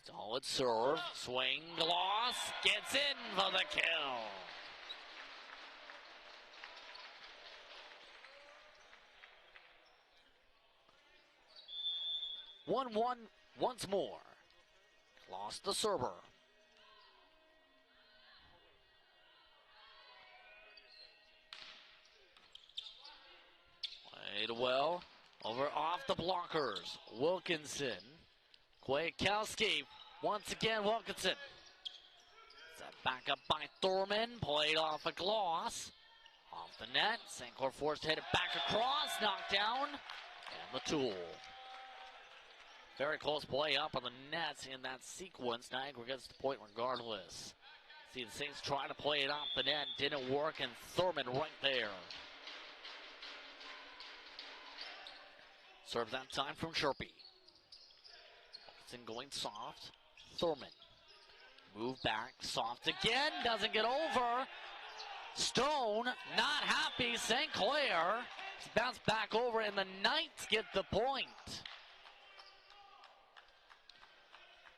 Solid serve, swing, Gloss, gets in for the kill. 1-1 once more. Lost the server. Played well. Over off the blockers. Wilkinson. Kwiatkowski. Once again, Wilkinson. Set back up by Thurman. Played off a Gloss. Off the net. St. Clair forced to hit it back across. Knocked down. And the tool. Very close play up on the nets in that sequence. Niagara gets the point regardless. See the Saints trying to play it off the net. Didn't work, and Thurman right there. Serve that time from Sherpy. Wilkinson going soft. Thurman. Move back. Soft again. Doesn't get over. Stone not happy. St. Clair bounce back over, and the Knights get the point.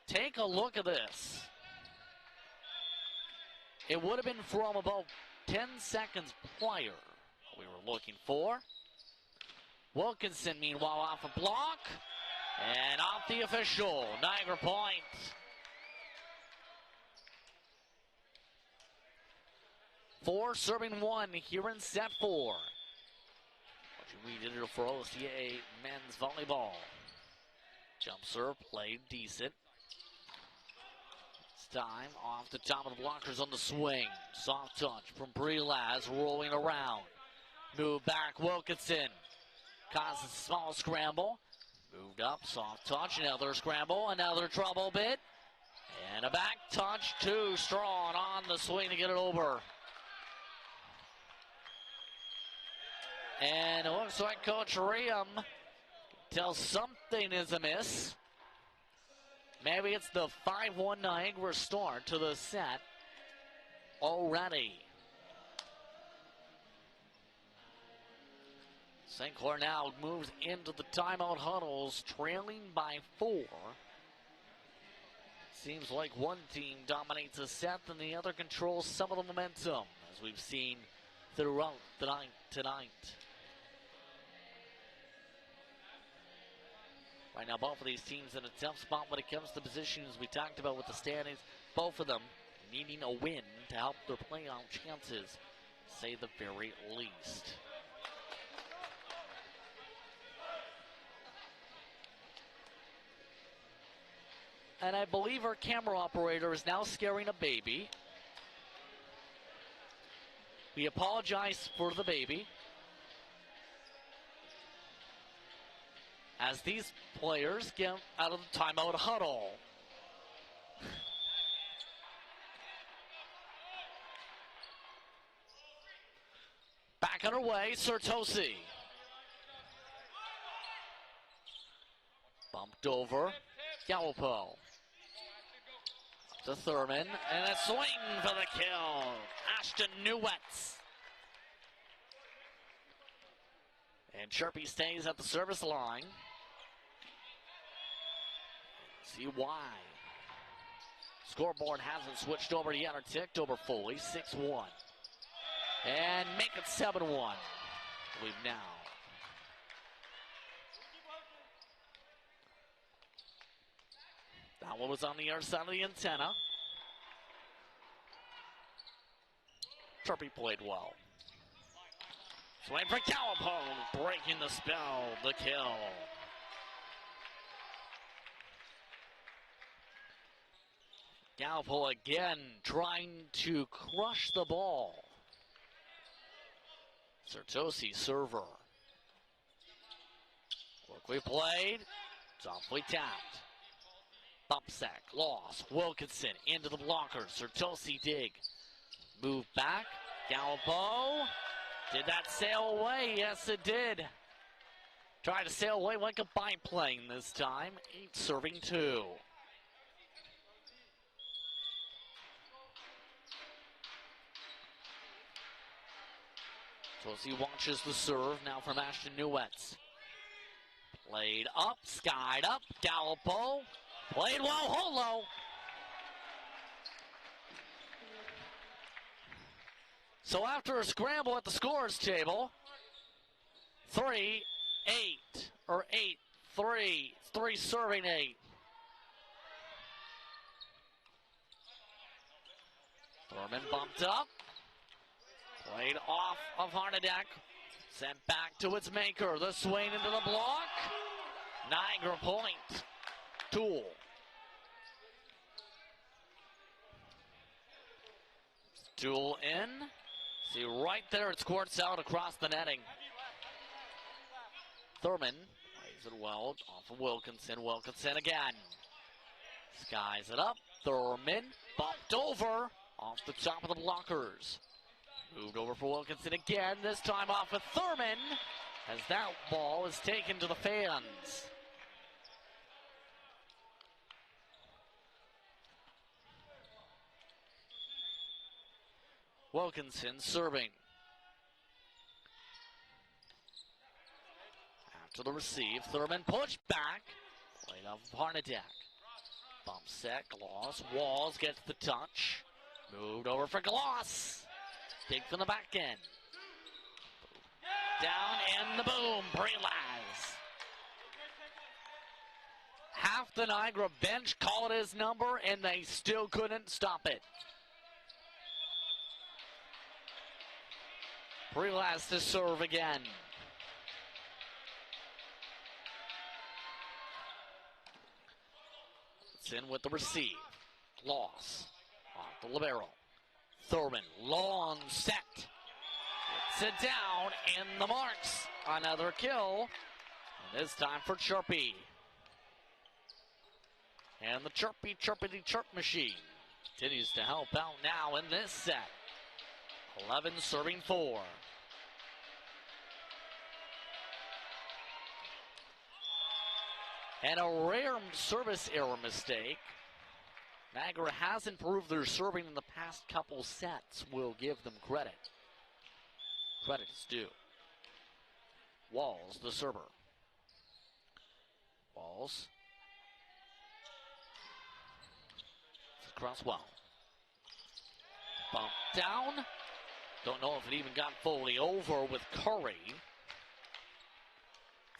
Take a look at this. It would have been from about 10 seconds prior we were looking for. Wilkinson, meanwhile, off a block. And off the official. Niagara point. Four serving 1 here in set 4. We did it for OCAA men's volleyball. Jump serve played decent. Time off the top of the blockers on the swing. Soft touch from Breelaz rolling around. Move back, Wilkinson. Causes a small scramble. Moved up, soft touch, another scramble, another trouble bit. And a back touch to Strawn on the swing to get it over. And it looks like Coach Riem tells something is amiss. Maybe it's the 5-1 Niagara start to the set already. St. Clair now moves into the timeout huddles, trailing by 4. Seems like one team dominates a set and the other controls some of the momentum, as we've seen throughout the night tonight. Right now, both of these teams in a tough spot when it comes to positions. We talked about with the standings, both of them needing a win to help their playoff chances, say the very least. And I believe our camera operator is now scaring a baby. We apologize for the baby, as these players get out of the timeout huddle. Back underway, Sertosi. Bumped over, Gallipo. To Thurman, and a swing for the kill. Ashton Newetz. And Sharpie stays at the service line. See why. Scoreboard hasn't switched over yet or ticked over fully. 6-1. And make it 7-1. I believe now. That one was on the other side of the antenna. Sharpie played well. Swing for Gallipo, breaking the spell, the kill. Gallipo again trying to crush the ball. Sertosi server. Quickly played, softly tapped. Bump sack, loss, Wilkinson into the blocker, Sertosi dig. Move back, Gallipo. Did that sail away? Yes, it did. Tried to sail away, went a biplane this time. 8 serving 2. Sertosi watches the serve now from Ashton Newetz. Played up, skied up, Gallipo. Played well, Holo. So after a scramble at the scores table, 3-8, or 8-3, 3 serving 8. Thurman bumped up, played off of Harnadeck, sent back to its maker. The swing into the block. Niagara point. Tool. Tool in. See right there, it squirts out across the netting. Thurman plays it well off of Wilkinson. Wilkinson again. Skies it up. Thurman bumped over off the top of the blockers. Moved over for Wilkinson again, this time off of Thurman, as that ball is taken to the fans. Wilkinson serving. After the receive, Thurman pushed back. Played off of Harnadeck. Bump set, Gloss. Walls gets the touch. Moved over for Gloss. Dig from the back end. Down and the boom. Prelaz. Half the Niagara bench called his number, and they still couldn't stop it. Prelaz to serve again. It's in with the receive. Loss. Off the libero. Thurman, long set. Gets it down, and the marks. Another kill. And this time for Sharpie. And the chirpy-chirpity-chirp machine continues to help out now in this set. 11 serving 4. And a rare service error mistake. Niagara has improved their serving in the past couple sets. We'll give them credit. Credit is due. Walls, the server. Walls. It's across well. Bump down. Don't know if it even got fully over with Curry.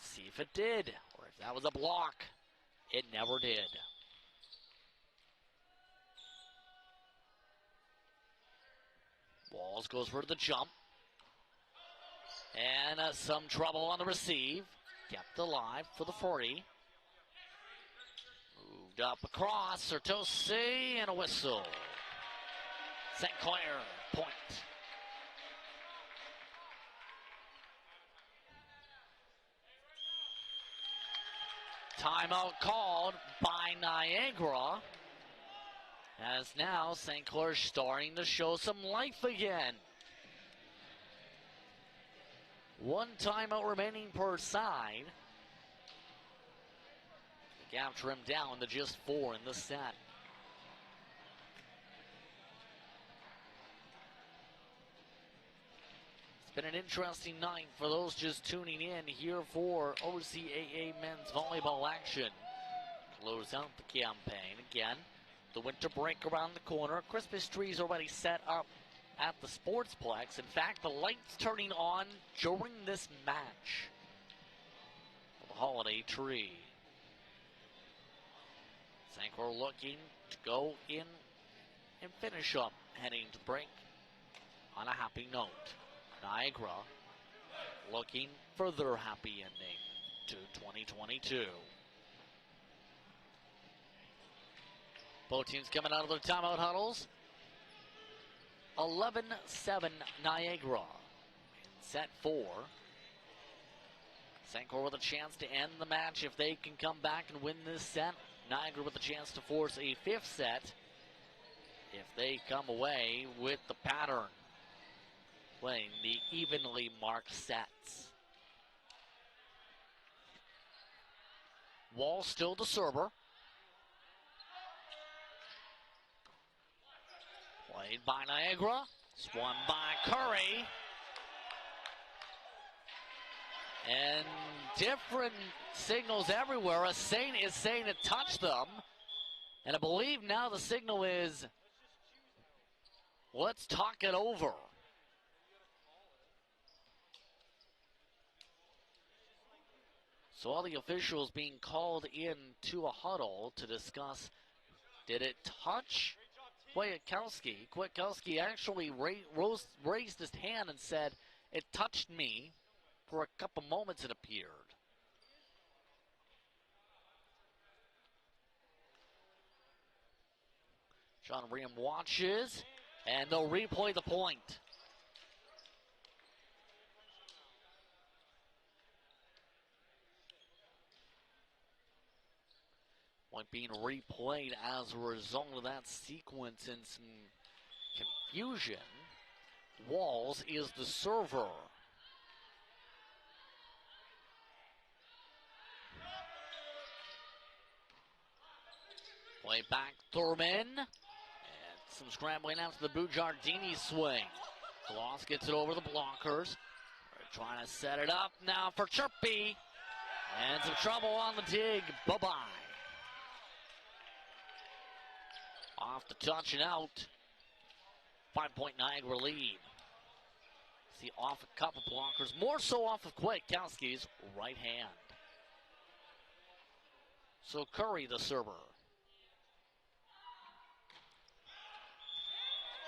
See if it did, or if that was a block. It never did. Walls goes for the jump. And some trouble on the receive. Kept alive for the 40. Moved up across. Sertosi and a whistle. St. Clair point. Timeout called by Niagara. As now St. Clair's starting to show some life again. 1 timeout remaining per side. The gap trimmed down to just 4 in the set. It's been an interesting night for those just tuning in here for OCAA men's volleyball action. Close out the campaign again. The winter break around the corner. Christmas trees already set up at the Sportsplex. In fact, the lights turning on during this match. The holiday tree. St. Clair looking to go in and finish up, heading to break on a happy note. Niagara looking for their happy ending to 2022. Both teams coming out of their timeout huddles. 11-7 Niagara. Set 4. St. Clair with a chance to end the match if they can come back and win this set. Niagara with a chance to force a 5th set if they come away with the pattern. Playing the evenly marked sets. Wall still the server. Played by Niagara. Swung by Curry. And different signals everywhere. A Saint is saying to touch them. And I believe now the signal is, let's talk it over. So all the officials being called in to a huddle to discuss, did it touch Kwiatkowski? Kwiatkowski actually raised his hand and said, it touched me. For a couple moments it appeared. John Ream watches, and they'll replay the point. Point being replayed as a result of that sequence and some confusion. Walls is the server. Play back Thurman. And some scrambling after the Bujardini swing. Gloss gets it over the blockers. They're trying to set it up now for Chirpy. And some trouble on the dig. Bye-bye. Off the touch and out. 5-point Niagara lead. See off a couple blockers. More so off of Kwiatkowski's right hand. So Curry the server.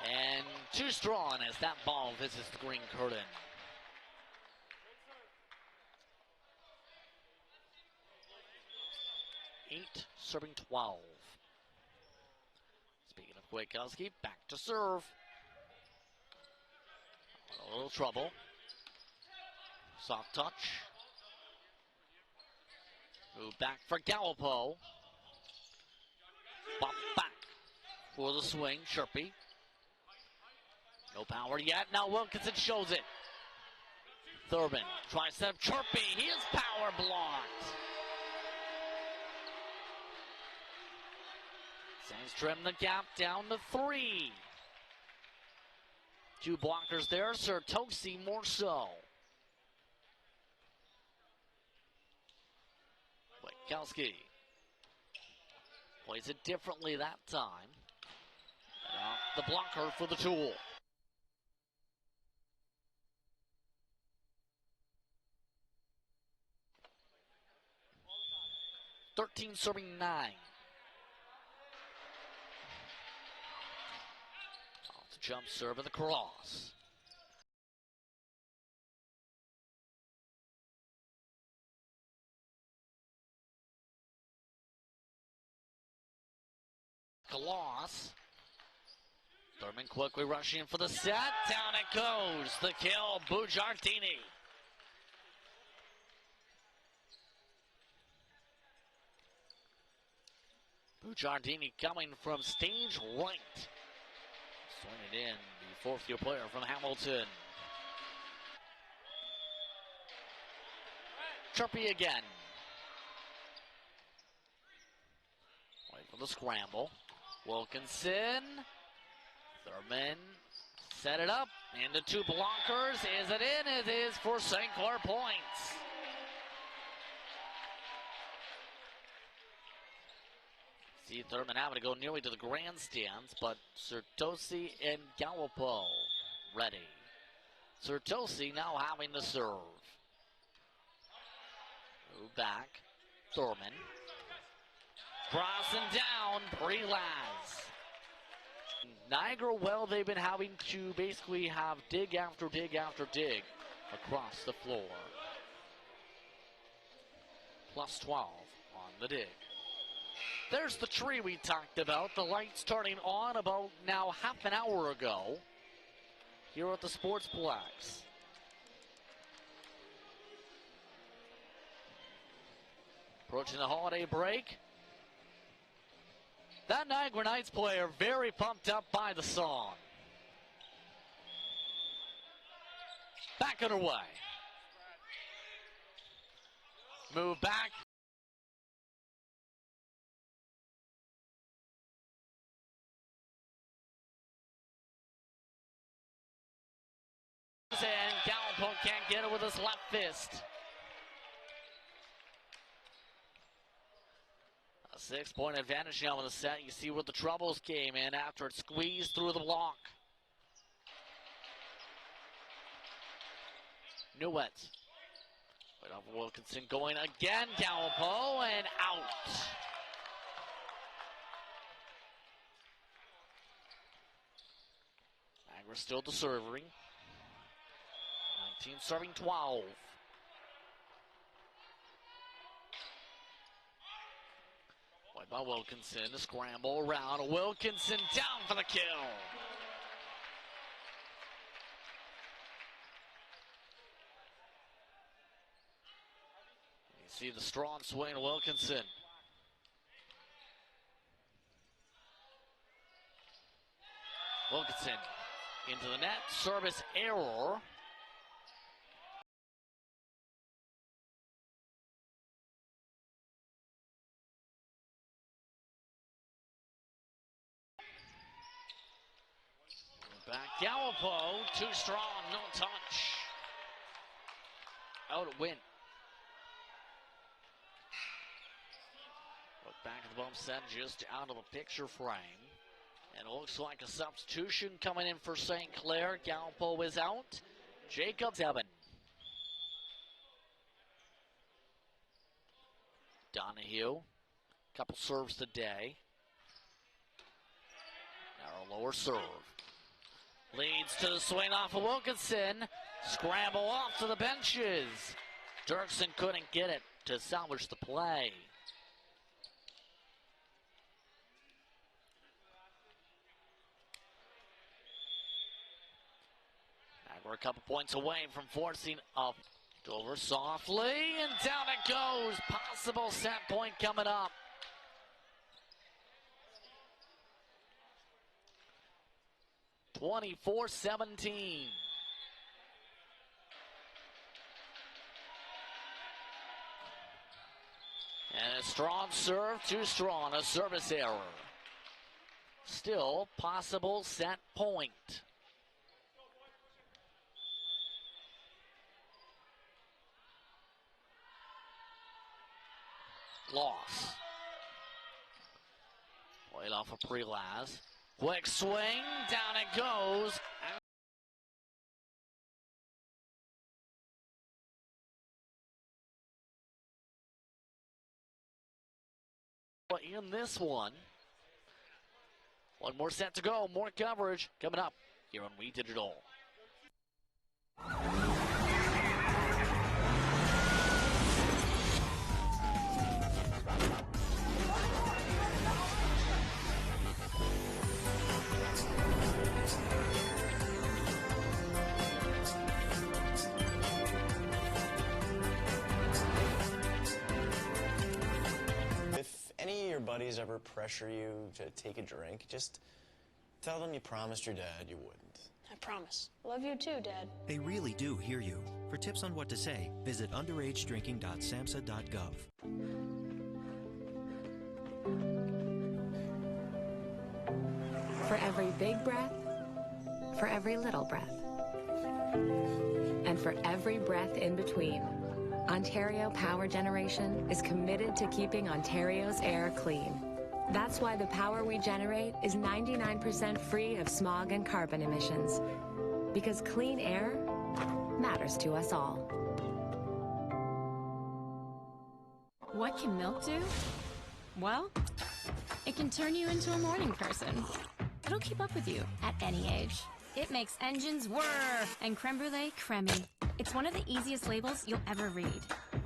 And too strong as that ball visits the green curtain. Eight serving 12. Speaking of Kwiatkowski, back to serve. A little trouble. Soft touch. Move back for Gallipo. Bump back for the swing. Sharpie. No power yet. Now Wilkinson shows it. Thurman tries to set up Sharpie. He is power blocked. Saints trim the gap down to 3. 2 blockers there. Sertosi more so. Witkowski plays it differently that time. And off the blocker for the tool. (13 serving 9). Off the jump serve of the cross. Loss. Thurman quickly rushing for the set. Down it goes. The kill, Bugiardini. Bugiardini coming from stage right. Swing it in, the fourth-year player from Hamilton. Sharpie again. Wait for the scramble. Wilkinson. Thurman set it up into 2 blockers. Is it in? It is for St. Clair points. See Thurman having to go nearly to the grandstands, but Sertosi and Gallipo ready. Sertosi now having to serve. Move back. Thurman. Crossing down, Prelaz. Niagara, well, they've been having to basically have dig after dig after dig across the floor. +12 on the dig. There's the tree we talked about. The lights turning on about now half an hour ago here at the Sportsplex. Approaching the holiday break. That Niagara Knights player very pumped up by the song. Back underway. Move back. And Gallipo can't get it with his left fist. A 6-point advantage now in the set. You see where the troubles came in after it squeezed through the block. Newett. Right off Wilkinson going again. Gallipo and out. Niagara still the serving. 19 serving 12. Played by Wilkinson. A scramble around. Wilkinson down for the kill. You see the strong swing of Wilkinson. Wilkinson into the net. Service error. Back Gallipo, too strong, no touch. Out at win. Look back at the bump set, just out of the picture frame. And it looks like a substitution coming in for St. Clair. Gallipo is out. Jacobs 7. Donahue, couple serves today. Now a lower serve. Leads to the swing off of Wilkinson. Scramble off to the benches. Dirksen couldn't get it to salvage the play. We're a couple points away from forcing up. Dover softly, and down it goes. Possible set point coming up. 24-17. And a strong serve to Strong, a service error. Still possible set point. Loss. Played off of Prelaz. Quick swing, down it goes. In this one more set to go, more coverage coming up here on We Did It All. Any of your buddies ever pressure you to take a drink, just tell them you promised your dad you wouldn't. I promise. Love you too, Dad. They really do hear you. For tips on what to say, visit underagedrinking.samhsa.gov. For every big breath, for every little breath, and for every breath in between, Ontario Power Generation is committed to keeping Ontario's air clean. That's why the power we generate is 99% free of smog and carbon emissions. Because clean air matters to us all. What can milk do? Well, it can turn you into a morning person. It'll keep up with you at any age. It makes engines whir and creme brulee creamy. It's one of the easiest labels you'll ever read.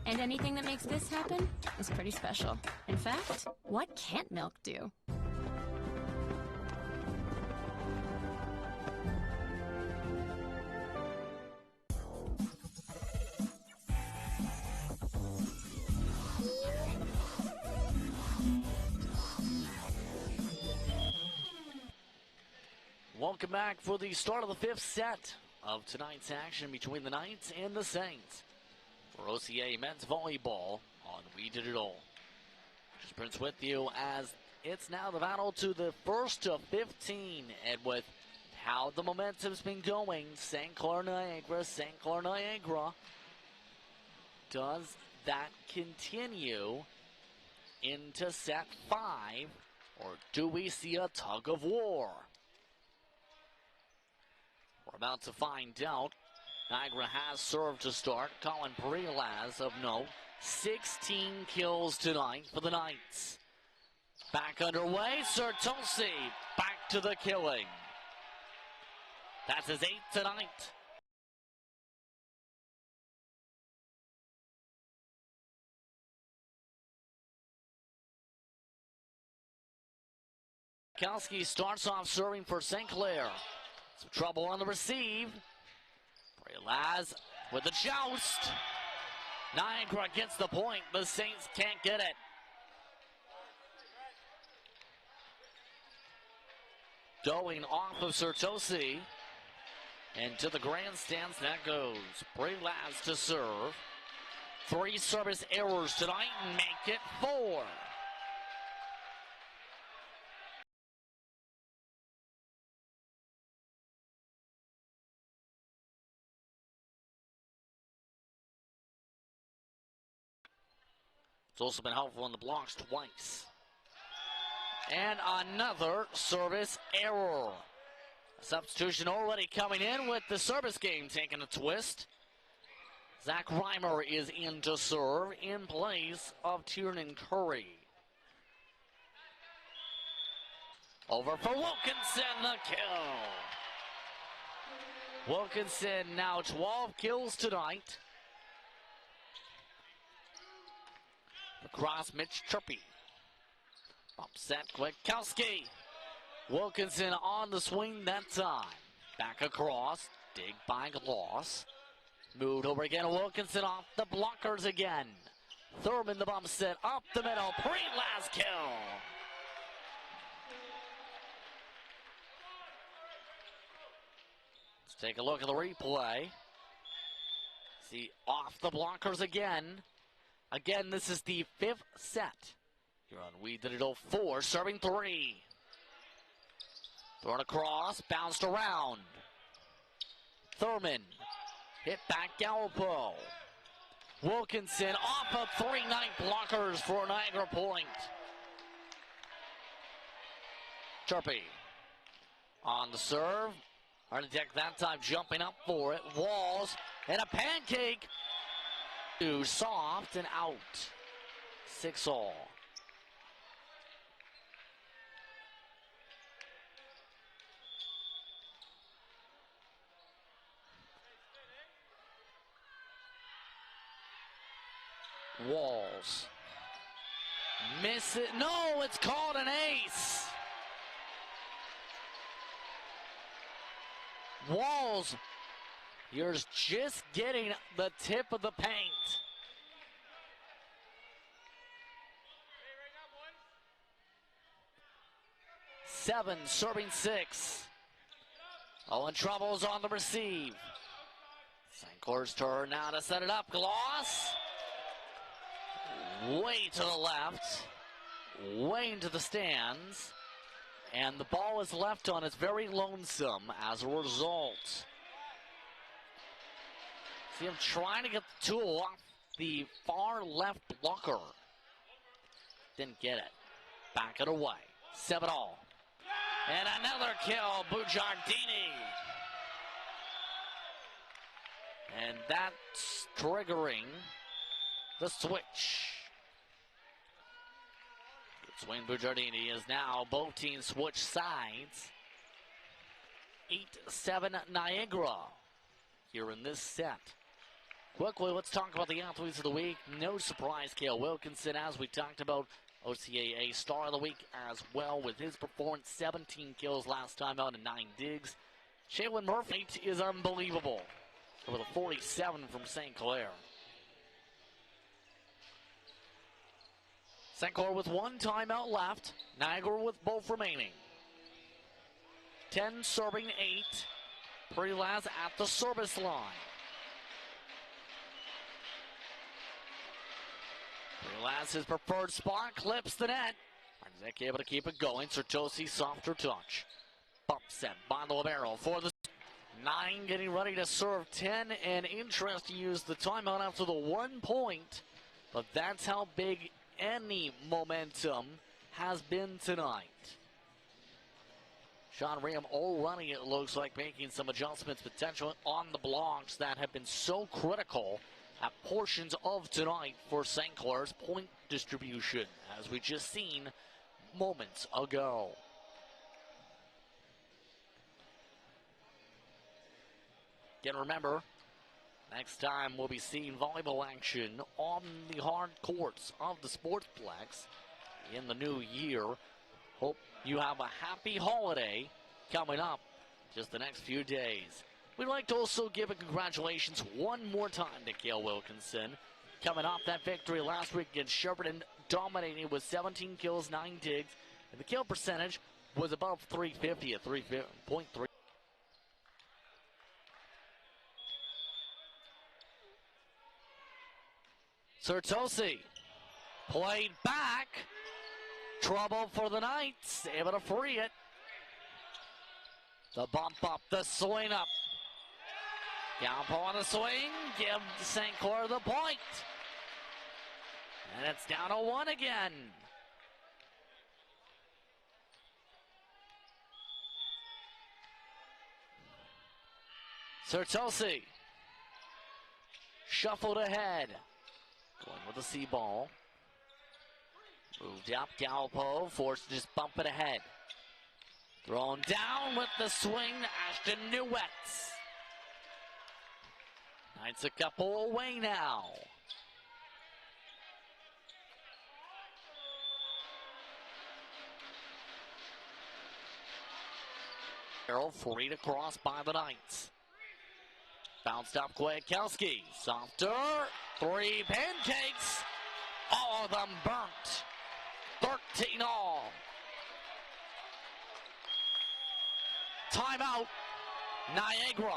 And anything that makes this happen is pretty special. In fact, what can't milk do? Welcome back for the start of the fifth set of tonight's action between the Knights and the Saints for OCAA men's volleyball on We Did It All. Just Prince with you as it's now the battle to the first of 15, and with how the momentum's been going, St. Clair, Niagara, does that continue into set 5, or do we see a tug of war? We're about to find out. Niagara has served to start. Colin Prelaz of note. 16 kills tonight for the Knights. Back underway. Sertosi back to the killing. That's his 8th tonight. Kalski starts off serving for St. Clair. Some trouble on the receive. Prelaz with the joust. Niagara gets the point. The Saints can't get it. Going off of Sertosi. And to the grandstands that goes. Prelaz to serve. 3 service errors tonight and make it 4. It's also been helpful in the blocks twice. And another service error. A substitution already coming in with the service game taking a twist. Zach Reimer is in to serve in place of Tiernan Curry. Over for Wilkinson, the kill. Wilkinson now 12 kills tonight. Across Mitch Turpey. Upset Kwiatkowski. Wilkinson on the swing that time. Back across. Dig by Gloss. Moved over again. Wilkinson off the blockers again. Thurman the bump set up the middle. Pre-last kill. Let's take a look at the replay. See, off the blockers again. Again, this is the 5th set. Here on We Did It All 4, serving 3. Thrown across, bounced around. Thurman, hit back Galpo. Wilkinson off of 3 night blockers for Niagara point. Turpey on the serve. Hard to deck that time, jumping up for it. Walls and a pancake. Too soft and out. 6-all. Walls. Miss it. No, it's called an ace. Walls, you're just getting the tip of the paint. Seven, serving 6. Owen Troubles on the receive. St. Clair's turn now to set it up. Gloss. Way to the left. Way into the stands. And the ball is left on. It's very lonesome as a result. See him trying to get the tool off the far left blocker. Didn't get it. Back it away. 7-all. And another kill, Bujardini. And that's triggering the switch. Swing Bujardini is now both teams switch sides. 8-7 Niagara here in this set. Quickly, let's talk about the athletes of the week. No surprise, Cale Wilkinson, as we talked about. OCAA Star of the Week as well with his performance. 17 kills last time out and 9 digs. Shaylin Murphy is unbelievable with a 47 from St. Clair. St. Clair with 1 timeout left. Niagara with both remaining. 10 serving 8. Prelaz at the service line. Prelaz his preferred spot, clips the net. Isaac able to keep it going. Sertosi softer touch. Bump set by the libero for the 9 getting ready to serve 10, and interest to use the timeout after the 1 point. But that's how big any momentum has been tonight. Sean Ram already, it looks like, making some adjustments potentially on the blocks that have been so critical at portions of tonight for St. Clair's point distribution, as we just seen moments ago. Again, remember, next time we'll be seeing volleyball action on the hard courts of the Sportsplex in the new year. Hope you have a happy holiday coming up just the next few days. We'd like to also give a congratulations one more time to Cale Wilkinson. Coming off that victory last week against Shepparton, dominating with 17 kills, 9 digs. And the kill percentage was above 350 at 3.3. Sertosi played back. Trouble for the Knights. Able to free it. The bump up, the swing up. Galpo on the swing. Give St. Clair the point. And it's down to 1 again. Sertosi shuffled ahead. Going with the C ball. Moved up, Galpo forced to just bump it ahead. Thrown down with the swing, Ashton Newetts. Knights a couple away now. Carroll freed across by the Knights. Bounced up Kwiatkowski. Softer. 3 pancakes. All of them burnt. 13 all. Timeout. Niagara.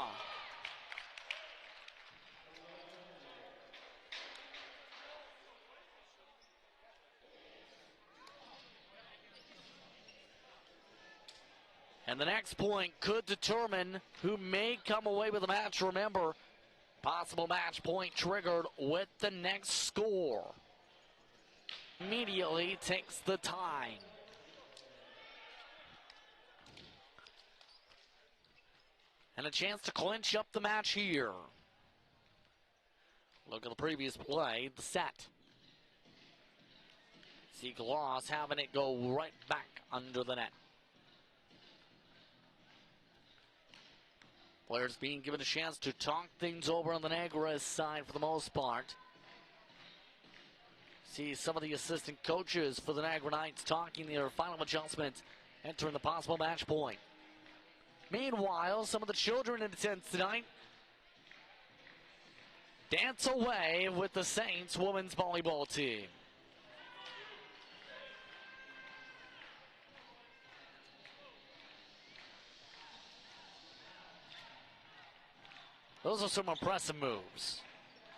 And the next point could determine who may come away with the match. Remember, possible match point triggered with the next score. Immediately takes the time. And a chance to clinch up the match here. Look at the previous play, the set. See Gloss having it go right back under the net. Players being given a chance to talk things over on the Niagara side for the most part. See some of the assistant coaches for the Niagara Knights talking their final adjustments, entering the possible match point. Meanwhile, some of the children in attendance tonight dance away with the Saints women's volleyball team. Those are some impressive moves.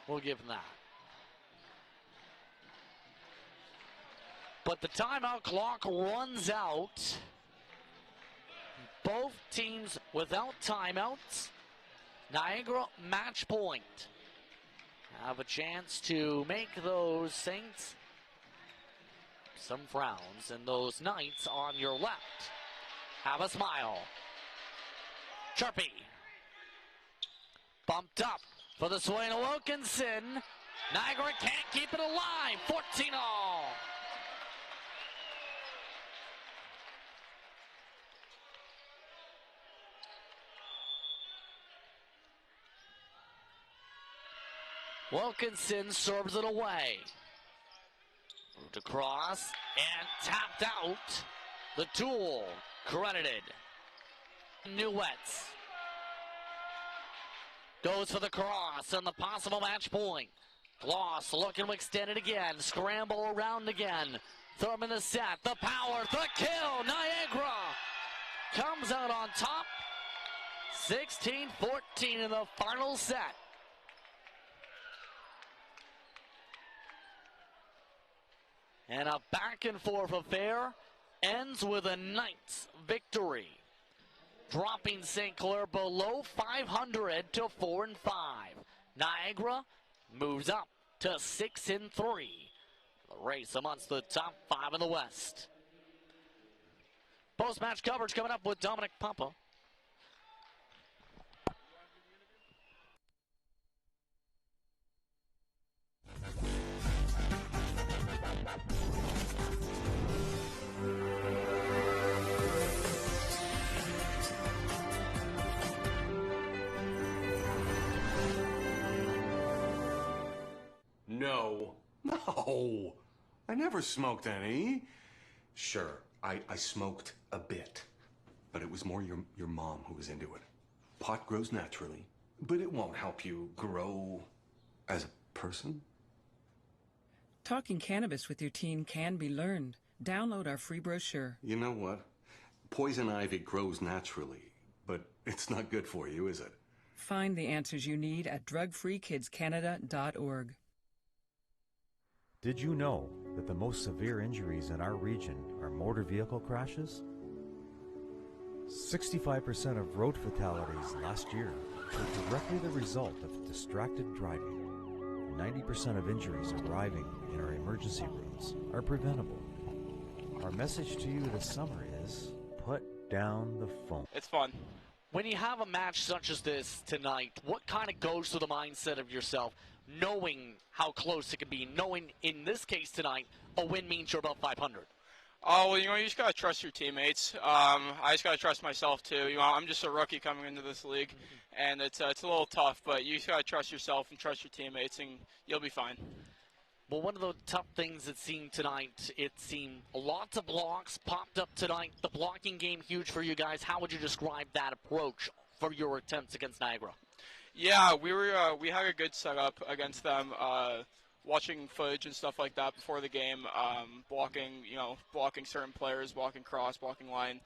We'll give them that. But the timeout clock runs out. Both teams without timeouts. Niagara match point. Have a chance to make those Saints some frowns, and those Knights on your left have a smile. Sharpie. Bumped up for the swing of Wilkinson. Niagara can't keep it alive. 14-all. Wilkinson serves it away. Moved across and tapped out. The tool credited. Newetts goes for the cross and the possible match point. Gloss looking to extend it again. Scramble around again. Thurman the set. The power. The kill. Niagara comes out on top. 16-14 in the final set. And a back and forth affair ends with a Knights victory, dropping St. Clair below 500 to 4-5. Niagara moves up to 6-3. The race amongst the top 5 in the West. Post-match coverage coming up with Dominic Papa. No, I never smoked any. Sure, I smoked a bit, but it was more your mom who was into it. Pot grows naturally, but it won't help you grow as a person. Talking cannabis with your teen can be learned. Download our free brochure. You know what? Poison ivy grows naturally, but it's not good for you, is it? Find the answers you need at drugfreekidscanada.org. Did you know that the most severe injuries in our region are motor vehicle crashes? 65% of road fatalities last year were directly the result of distracted driving. 90% of injuries arriving in our emergency rooms are preventable. Our message to you this summer is put down the phone. It's fun. When you have a match such as this tonight, what kind of goes through the mindset of yourself, knowing how close it can be, knowing in this case tonight, a win means you're about 500? Oh, well, you just got to trust your teammates. I just got to trust myself, too. I'm just a rookie coming into this league, and it's a little tough, but you just got to trust yourself and trust your teammates, and you'll be fine. Well, one of the tough things it seemed tonight, it seemed lots of blocks popped up tonight. The blocking game huge for you guys. How would you describe that approach for your attempts against Niagara? Yeah, we had a good setup against them. watching footage and stuff like that before the game, blocking certain players, blocking cross, blocking line.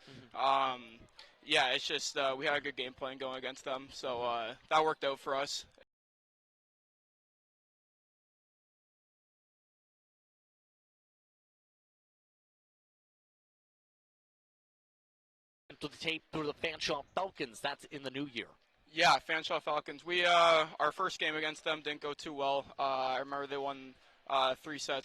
Yeah, it's just we had a good game plan going against them, so that worked out for us. To the tape through the Fanshawe Falcons. That's in the new year. Yeah, Fanshawe Falcons. We our first game against them didn't go too well. I remember they won 3-0.